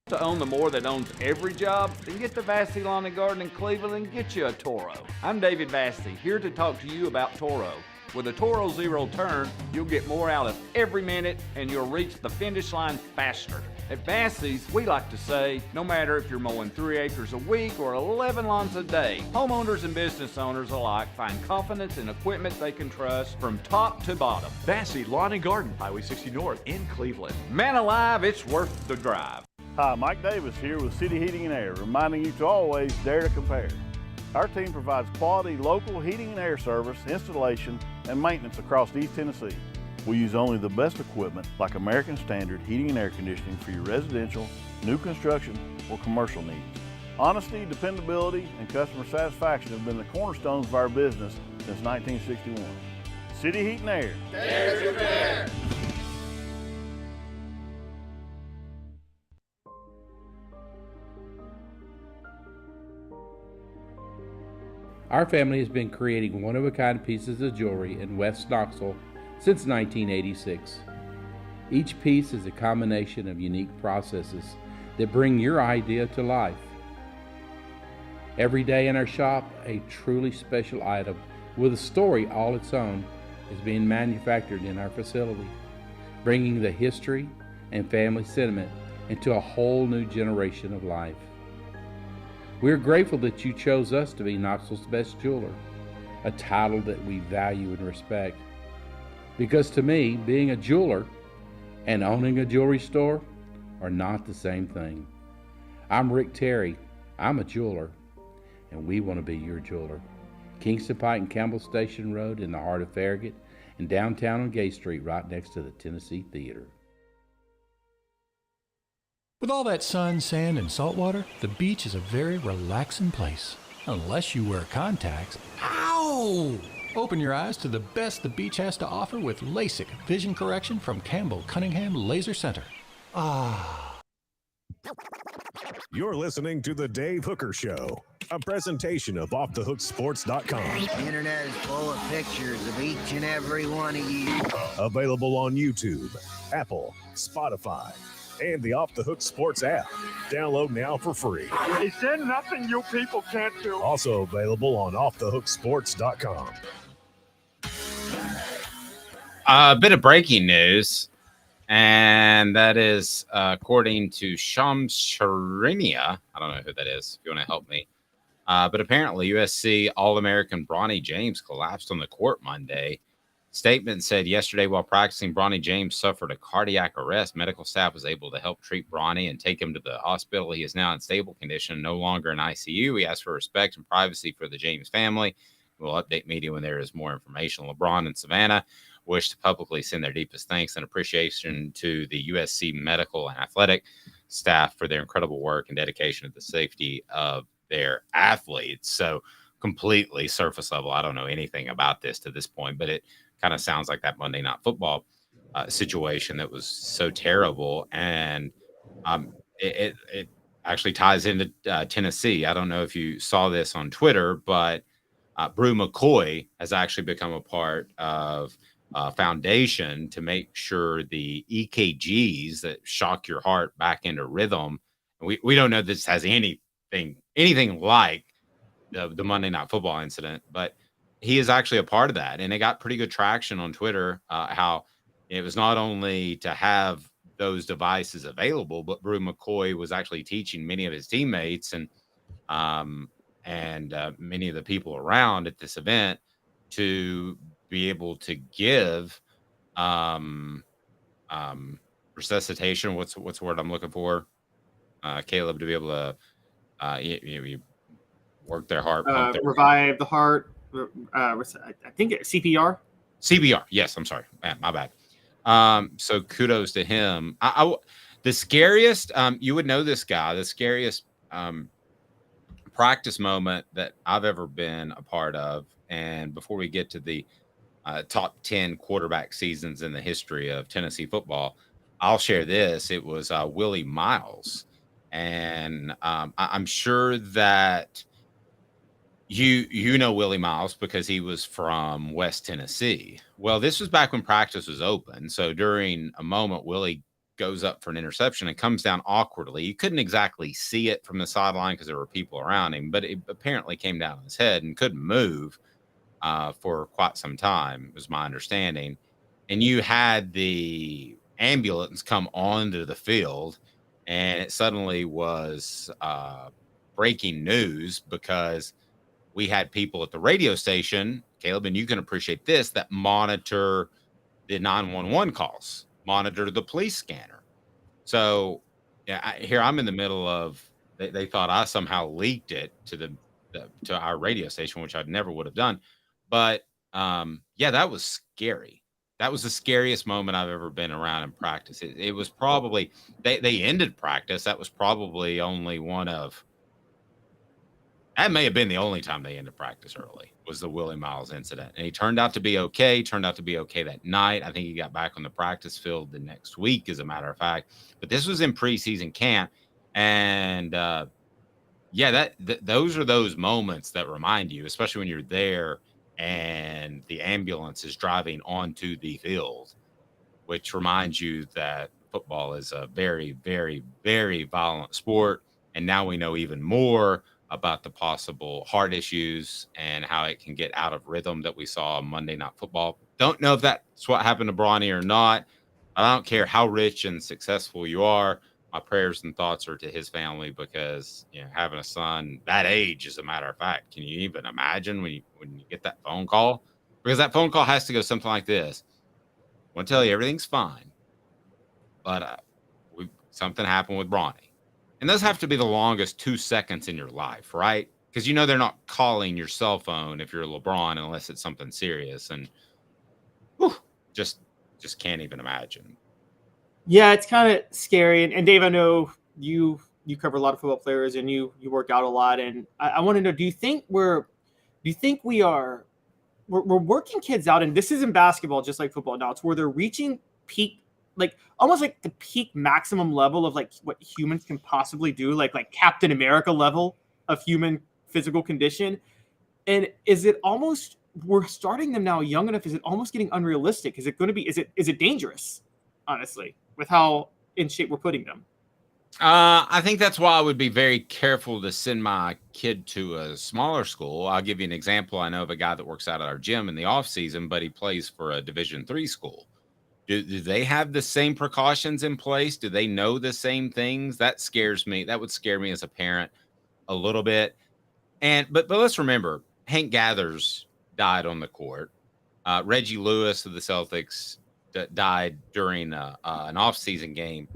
To own the more that owns every job, then get to Vassy Lawn and Garden in Cleveland and get you a Toro. I'm David Vassy, here to talk to you about Toro. With a Toro Zero Turn, you'll get more out of every minute and you'll reach the finish line faster. At Vassy's, we like to say, no matter if you're mowing 3 acres a week or 11 lawns a day, homeowners and business owners alike find confidence in equipment they can trust from top to bottom. Vassy Lawn and Garden, Highway 60 North in Cleveland. Man alive, it's worth the drive. Hi, Mike Davis here with City Heating and Air, reminding you to always dare to compare. Our team provides quality local heating and air service, installation, and maintenance across East Tennessee. We use only the best equipment like American Standard heating and air conditioning for your residential, new construction, or commercial needs. Honesty, dependability, and customer satisfaction have been the cornerstones of our business since 1961. City Heat and Air. Dare to compare. Our family has been creating one-of-a-kind pieces of jewelry in West Knoxville since 1986. Each piece is a combination of unique processes that bring your idea to life. Every day in our shop, a truly special item with a story all its own is being manufactured in our facility, bringing the history and family sentiment into a whole new generation of life. We're grateful that you chose us to be Knoxville's best jeweler, a title that we value and respect. Because to me, being a jeweler and owning a jewelry store are not the same thing. I'm Rick Terry. I'm a jeweler, and we want to be your jeweler. Kingston Pike and Campbell Station Road in the heart of Farragut, and downtown on Gay Street right next to the Tennessee Theater. With all that sun, sand, and salt water, the beach is a very relaxing place. Unless you wear contacts. Ow! Open your eyes to the best the beach has to offer with LASIK vision correction from Campbell Cunningham Laser Center. Ah. You're listening to The Dave Hooker Show, a presentation of OffTheHookSports.com. The internet is full of pictures of each and every one of you. Available on YouTube, Apple, Spotify, and the Off the Hook Sports app. Download now for free. Is there nothing you people can't do? Also available on OffTheHookSports.com. A bit of breaking news, and that is according to Shams Sharinia. I don't know who that is, if you want to help me. But apparently USC All-American Bronny James collapsed on the court Monday. Statement said yesterday while practicing, Bronny James suffered a cardiac arrest. Medical staff was able to help treat Bronny and take him to the hospital. He is now in stable condition, no longer in ICU. He asked for respect and privacy for the James family. We'll update media when there is more information. LeBron and Savannah wish to publicly send their deepest thanks and appreciation to the USC medical and athletic staff for their incredible work and dedication to the safety of their athletes. So completely surface level. I don't know anything about this to this point, but it kind of sounds like that Monday Night Football situation that was so terrible. And it actually ties into Tennessee. I don't know if you saw this on Twitter, but Brew McCoy has actually become a part of foundation to make sure the EKGs that shock your heart back into rhythm. We don't know if this has anything like the Monday Night Football incident, but he is actually a part of that. And it got pretty good traction on Twitter, how it was not only to have those devices available, but Brew McCoy was actually teaching many of his teammates and many of the people around at this event to be able to give resuscitation. What's the word I'm looking for? Caleb, to be able to you work their heart, revive the heart. I think CPR. CPR. Yes, I'm sorry, man, my bad. So kudos to him. The scariest, you would know this guy. The scariest practice moment that I've ever been a part of. And before we get to the top 10 quarterback seasons in the history of Tennessee football, I'll share this. It was Willie Miles. And I'm sure that you know Willie Miles because he was from West Tennessee. Well, this was back when practice was open. So during a moment, Willie goes up for an interception and comes down awkwardly. You couldn't exactly see it from the sideline because there were people around him, but it apparently came down on his head and couldn't move for quite some time, was my understanding. And you had the ambulance come onto the field, and it suddenly was breaking news because we had people at the radio station, Caleb, and you can appreciate this, that monitor the 911 calls, monitor the police scanner. So here I'm in the middle of, they thought I somehow leaked it to our radio station, which I never would have done. But that was scary. That was the scariest moment I've ever been around in practice. It was probably, they ended practice. That was probably only that may have been the only time they ended practice early, was the Willie Miles incident. And he turned out to be okay, that night. I think he got back on the practice field the next week, as a matter of fact. But this was in preseason camp. And those are those moments that remind you, especially when you're there and the ambulance is driving onto the field, which reminds you that football is a very, very, very violent sport. And now we know even more about the possible heart issues and how it can get out of rhythm that we saw on Monday Night Football. Don't know if that's what happened to Bronny or not. I don't care how rich and successful you are. My prayers and thoughts are to his family, because having a son that age, as a matter of fact, can you even imagine when you get that phone call? Because that phone call has to go something like this: I want to tell you everything's fine, but something happened with Bronny. And those have to be the longest 2 seconds in your life, right? Because they're not calling your cell phone if you're LeBron unless it's something serious. And just can't even imagine. Yeah, it's kind of scary. And Dave, I know you cover a lot of football players and you work out a lot. And I want to know, do you think we're working kids out? And this isn't basketball, just like football now. It's where they're reaching peak, like almost like the peak maximum level of like what humans can possibly do, like Captain America level of human physical condition. And is it almost, we're starting them now young enough? Is it almost getting unrealistic? Is it going to be, is it dangerous, honestly, with how in shape we're putting them? I think that's why I would be very careful to send my kid to a smaller school. I'll give you an example. I know of a guy that works out at our gym in the off season, but he plays for a Division III school. Do they have the same precautions in place? Do they know the same things? That scares me. That would scare me as a parent a little bit. But let's remember, Hank Gathers died on the court. Reggie Lewis of the Celtics died during an off-season game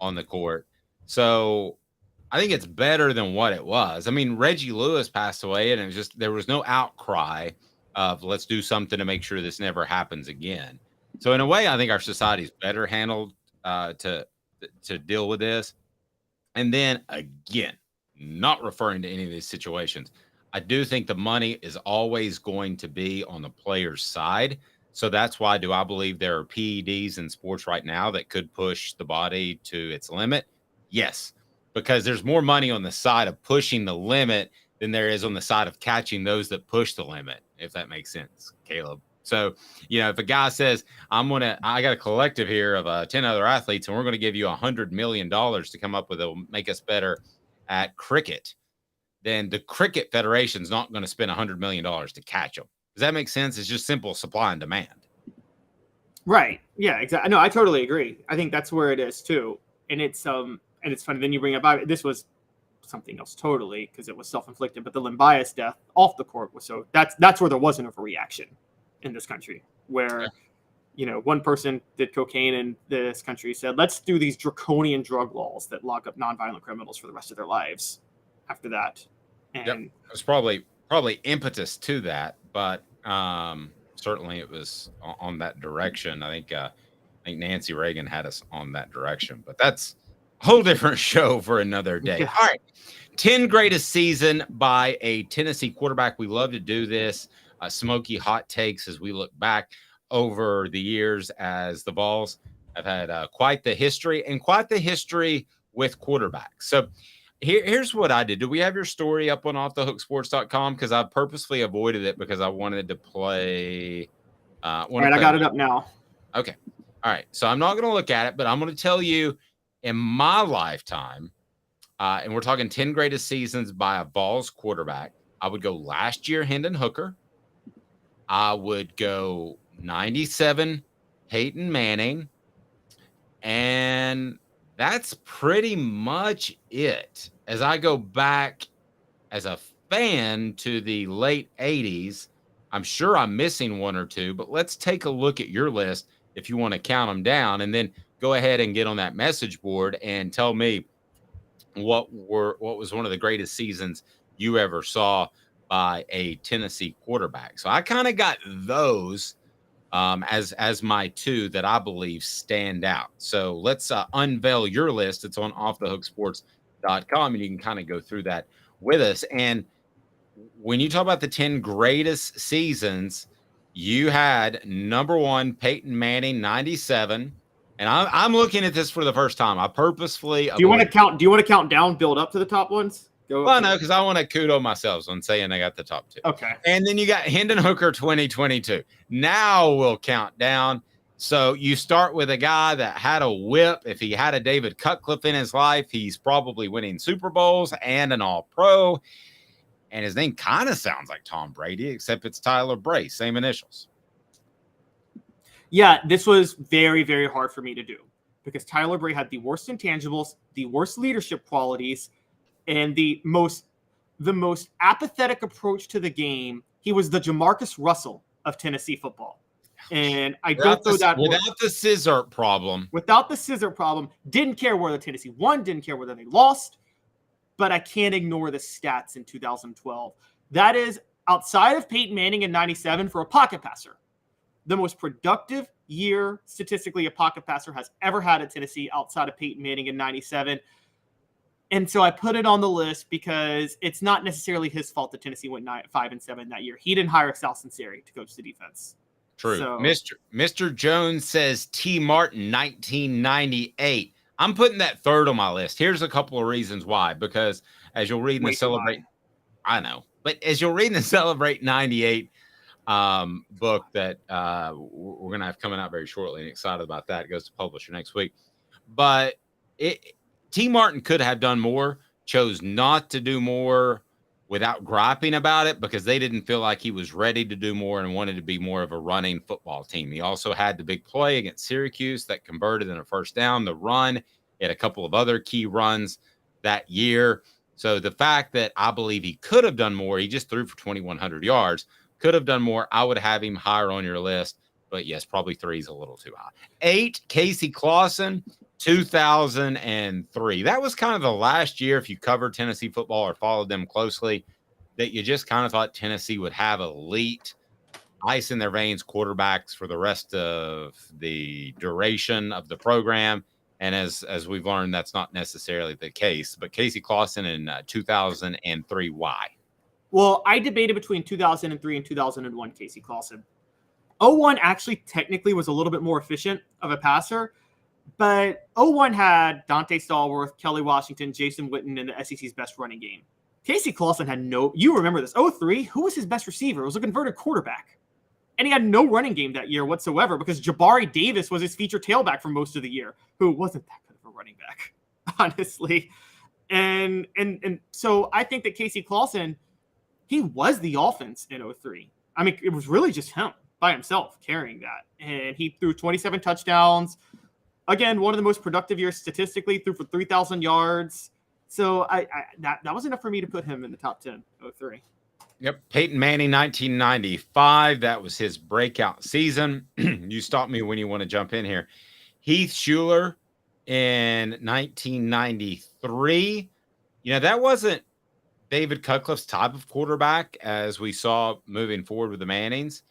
on the court. So I think it's better than what it was. I mean, Reggie Lewis passed away, and it was just, there was no outcry of let's do something to make sure this never happens again. So in a way, I think our society is better handled to deal with this. And then again, not referring to any of these situations, I do think the money is always going to be on the player's side. So that's why, do I believe there are PEDs in sports right now that could push the body to its limit? Yes. because there's more money on the side of pushing the limit than there is on the side of catching those that push the limit, if that makes sense, Caleb. So, if a guy says, I got a collective here of 10 other athletes, and we're going to give you $100 million to come up with, it'll make us better at cricket, then the Cricket Federation's not going to spend $100 million to catch them. Does that make sense? It's just simple supply and demand. Right. Yeah, exactly. No, I totally agree. I think that's where it is too. And it's funny. Then you bring up, this was something else totally, because it was self-inflicted, but the Limbias death off the court was that's where there was an overreaction in this country, where one person did cocaine in this country, said, let's do these draconian drug laws that lock up nonviolent criminals for the rest of their lives after that. And it was probably impetus to that, but certainly it was on that direction. I think Nancy Reagan had us on that direction, but that's a whole different show for another day. Yeah. All right. 10 greatest season by a Tennessee quarterback. We love to do this. Smoky hot takes as we look back over the years, as the Vols have had quite the history with quarterbacks. So here's what I did. Do we have your story up on offthehooksports.com? Because I purposely avoided it because I wanted to play. All right, I got it up now. Okay. All right. So I'm not going to look at it, but I'm going to tell you in my lifetime, and we're talking 10 greatest seasons by a Vols quarterback, I would go last year, Hendon Hooker. I would go 97, Peyton Manning. And that's pretty much it. As I go back as a fan to the late 80s, I'm sure I'm missing one or two, but let's take a look at your list if you want to count them down, and then go ahead and get on that message board and tell me what was one of the greatest seasons you ever saw by a Tennessee quarterback. So I kind of got those as my two that I believe stand out. So let's unveil your list. It's on offthehooksports.com, and you can kind of go through that with us. And when you talk about the 10 greatest seasons, you had number one, Peyton Manning, 97. And I'm looking at this for the first time. I purposefully. Do you want to count down, build up to the top ones? Well, no, because I want to kudo myself on saying I got the top two. Okay. And then you got Hendon Hooker 2022. Now we'll count down. So you start with a guy that had a whip. If he had a David Cutcliffe in his life, he's probably winning Super Bowls and an All-Pro. And his name kind of sounds like Tom Brady, except it's Tyler Bray, same initials. Yeah, this was very, very hard for me to do because Tyler Bray had the worst intangibles, the worst leadership qualities, and the most apathetic approach to the game. He was the Jamarcus Russell of Tennessee football. And I don't know that without the scissor problem. Without the scissor problem, didn't care whether Tennessee won, didn't care whether they lost. But I can't ignore the stats in 2012. That is, outside of Peyton Manning in 97 for a pocket passer, the most productive year statistically a pocket passer has ever had at Tennessee outside of Peyton Manning in 97. And so I put it on the list because it's not necessarily his fault that Tennessee went 5-7 that year. He didn't hire Sal Sinceri to coach the defense. True. So, Mr. Jones says T. Martin, 1998. I'm putting that third on my list. Here's a couple of reasons why. Because as you'll read in the Celebrate, I know, but as you'll read in the Celebrate 98 book that we're going to have coming out very shortly, and excited about that. It goes to publisher next week. But T. Martin could have done more, chose not to do more without griping about it because they didn't feel like he was ready to do more and wanted to be more of a running football team. He also had the big play against Syracuse that converted in a first down, the run. He had a couple of other key runs that year. So the fact that I believe he could have done more, he just threw for 2,100 yards, could have done more. I would have him higher on your list. But yes, probably 3 is a little too high. 8, Casey Clausen, 2003. That was kind of the last year, if you covered Tennessee football or followed them closely, that you just kind of thought Tennessee would have elite, ice in their veins quarterbacks for the rest of the duration of the program. And as we've learned, that's not necessarily the case. But Casey Clausen in 2003, why? Well, I debated between 2003 and 2001 Casey Clausen. 01 actually technically was a little bit more efficient of a passer, But 01 had Dante Stallworth, Kelly Washington, Jason Witten, and the SEC's best running game. Casey Clausen had you remember this, 03, who was his best receiver? It was a converted quarterback. And he had no running game that year whatsoever because Jabari Davis was his feature tailback for most of the year, who wasn't that good of a running back, honestly. And so I think that Casey Clausen, he was the offense in 03. I mean, it was really just him by himself carrying that. And he threw 27 touchdowns. Again, one of the most productive years statistically, threw for 3,000 yards. So that was enough for me to put him in the top 10, 03. Yep. Peyton Manning, 1995. That was his breakout season. You stop me when you want to jump in here. Heath Schuler in 1993. That wasn't David Cutcliffe's type of quarterback as we saw moving forward with the Mannings,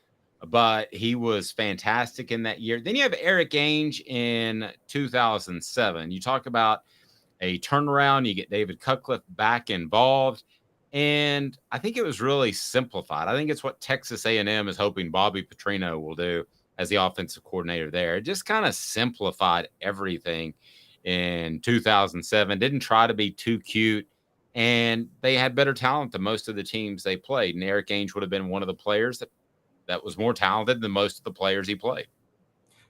but he was fantastic in that year. Then you have Eric Ainge in 2007. You talk about a turnaround. You get David Cutcliffe back involved. And I think it was really simplified. I think it's what Texas A&M is hoping Bobby Petrino will do as the offensive coordinator there. It just kind of simplified everything in 2007. Didn't try to be too cute. And they had better talent than most of the teams they played. And Eric Ainge would have been one of the players that was more talented than most of the players he played.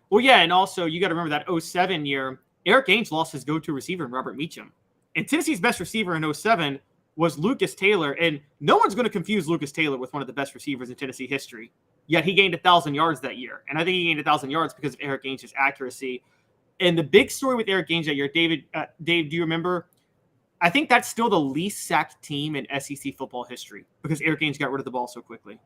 Well, yeah, and also you got to remember that 07 year, Eric Ainge lost his go-to receiver in Robert Meacham. And Tennessee's best receiver in 07 was Lucas Taylor, and no one's going to confuse Lucas Taylor with one of the best receivers in Tennessee history. Yet he gained 1,000 yards that year, and I think he gained 1,000 yards because of Eric Ainge's accuracy. And the big story with Eric Ainge that year, Dave, do you remember? I think that's still the least sacked team in SEC football history because Eric Ainge got rid of the ball so quickly.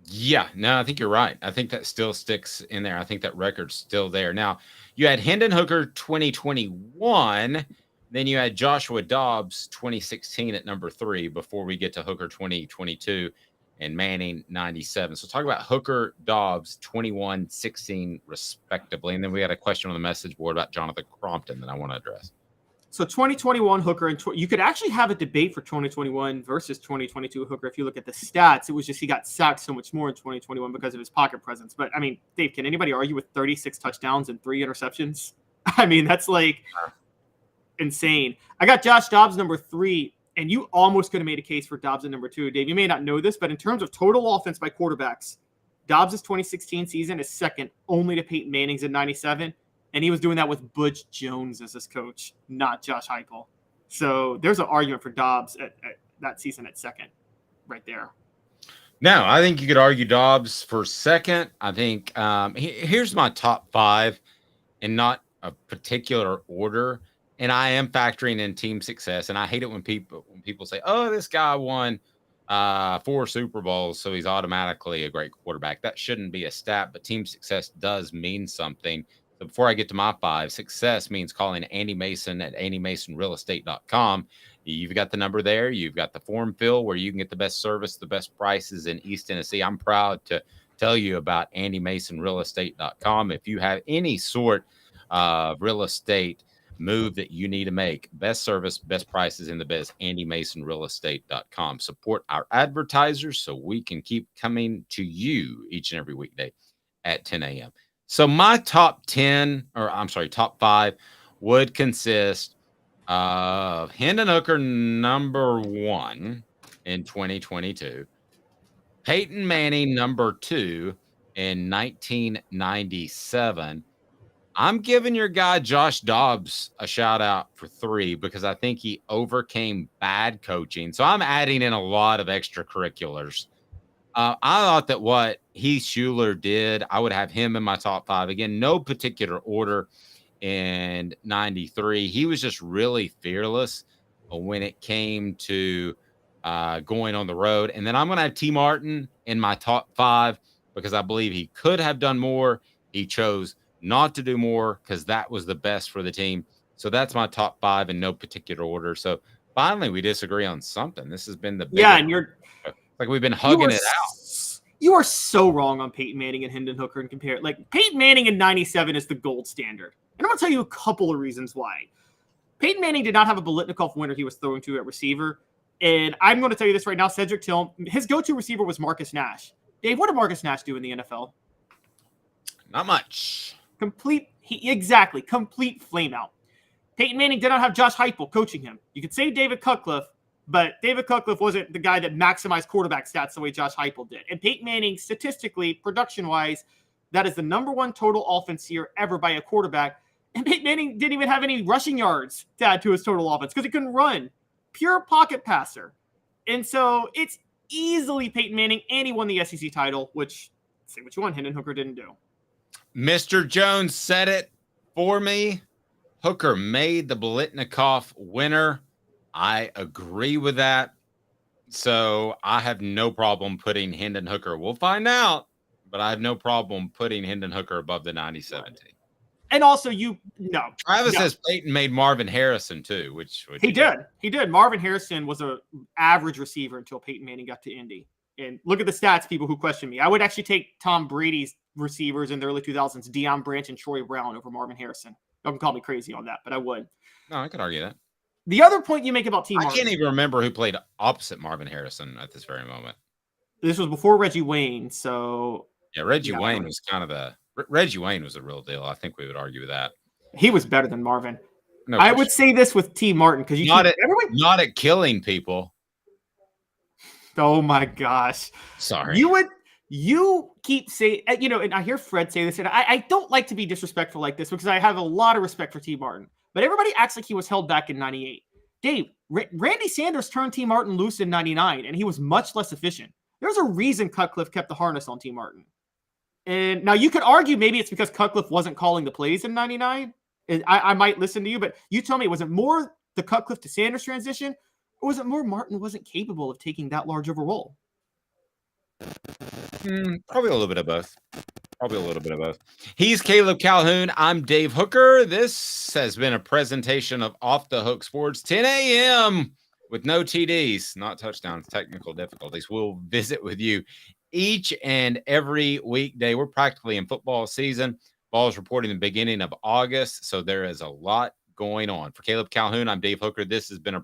Yeah, no, I think you're right. I think that still sticks in there. I think that record's still there. Now, you had Hendon Hooker 2021. Then you had Joshua Dobbs 2016 at number 3 before we get to Hooker 2022 and Manning 97. So talk about Hooker, Dobbs 21, 16 respectively. And then we had a question on the message board about Jonathan Crompton that I want to address. So 2021 Hooker, and you could actually have a debate for 2021 versus 2022 Hooker. If you look at the stats, it was just he got sacked so much more in 2021 because of his pocket presence. But I mean, Dave, can anybody argue with 36 touchdowns and 3 interceptions? I mean, that's like insane. I got Josh Dobbs number 3, and you almost could have made a case for Dobbs at number 2. Dave, you may not know this, but in terms of total offense by quarterbacks, Dobbs' 2016 season is second only to Peyton Manning's in 97. And he was doing that with Butch Jones as his coach, not Josh Heupel. So there's an argument for Dobbs at that season at second right there. No, I think you could argue Dobbs for second. I think here's my top 5 in not a particular order. And I am factoring in team success. And I hate it when people say, oh, this guy won 4 Super Bowls, so he's automatically a great quarterback. That shouldn't be a stat, but team success does mean something. So before I get to my 5, success means calling Andy Mason at andymasonrealestate.com. You've got the number there. You've got the form fill where you can get the best service, the best prices in East Tennessee. I'm proud to tell you about andymasonrealestate.com. If you have any sort of real estate move that you need to make, best service, best prices in the biz, andymasonrealestate.com. Support our advertisers so we can keep coming to you each and every weekday at 10 a.m. So my top 5 would consist of Hendon Hooker number 1 in 2022, Peyton Manning number 2 in 1997. I'm giving your guy Josh Dobbs a shout out for 3 because I think he overcame bad coaching. So I'm adding in a lot of extracurriculars. I thought that what Heath Schuler did, I would have him in my top 5. Again, no particular order in 93. He was just really fearless when it came to going on the road. And then I'm going to have T. Martin in my top 5 because I believe he could have done more. He chose not to do more because that was the best for the team. So that's my top 5 in no particular order. So finally, we disagree on something. This has been the biggest. Yeah, and you're like we've been hugging it out. You are so wrong on Peyton Manning and Hendon Hooker and compare it. Like Peyton Manning in 97 is the gold standard. And I'm going to tell you a couple of reasons why. Peyton Manning did not have a Biletnikoff winner he was throwing to at receiver. And I'm going to tell you this right now, Cedric Till, his go-to receiver was Marcus Nash. Dave, what did Marcus Nash do in the NFL? Not much. Complete Exactly. Complete flame out. Peyton Manning did not have Josh Heupel coaching him. You could say David Cutcliffe, but David Cutcliffe wasn't the guy that maximized quarterback stats the way Josh Heupel did. And Peyton Manning, statistically, production-wise, that is the #1 total offense year ever by a quarterback. And Peyton Manning didn't even have any rushing yards to add to his total offense because he couldn't run. Pure pocket passer. And so it's easily Peyton Manning, and he won the SEC title, which, say what you want, Hendon Hooker didn't do. Mr. Jones said it for me. Hooker made the Biletnikoff winner. I agree with that. So I have no problem putting Hendon Hooker. We'll find out, but I have no problem putting Hendon Hooker above the 90-17. And also, Travis says Peyton made Marvin Harrison too, which he did. He did. Marvin Harrison was an average receiver until Peyton Manning got to Indy. And look at the stats, people who question me. I would actually take Tom Brady's receivers in the early 2000s, Deion Branch and Troy Brown, over Marvin Harrison. Y'all can call me crazy on that, but I would. No, I could argue that. The other point you make about T. Martin. I can't even remember who played opposite Marvin Harrison at this very moment. This was before Reggie Wayne, so... Yeah, Reggie Wayne was kind of Reggie Wayne was a real deal. I think we would argue with that. He was better than Marvin. No, I would say this with T. Martin, because not at killing people. Oh my gosh. Sorry. You keep saying, and I hear Fred say this, and I don't like to be disrespectful like this because I have a lot of respect for T. Martin, but everybody acts like he was held back in 98. Dave, Randy Sanders turned T. Martin loose in 99, and he was much less efficient. There's a reason Cutcliffe kept the harness on T. Martin. And now you could argue maybe it's because Cutcliffe wasn't calling the plays in 99. And I might listen to you, but you tell me, was it more the Cutcliffe to Sanders transition, or was it more Martin wasn't capable of taking that large of a role? Probably a little bit of both. He's Caleb Calhoun. I'm Dave Hooker. This has been a presentation of Off the Hook Sports, 10 a.m. with no TDs, not touchdowns, technical difficulties. We'll visit with you each and every weekday. We're practically in football season. Vols reporting the beginning of August, so there is a lot going on. For Caleb Calhoun, I'm Dave Hooker. This has been a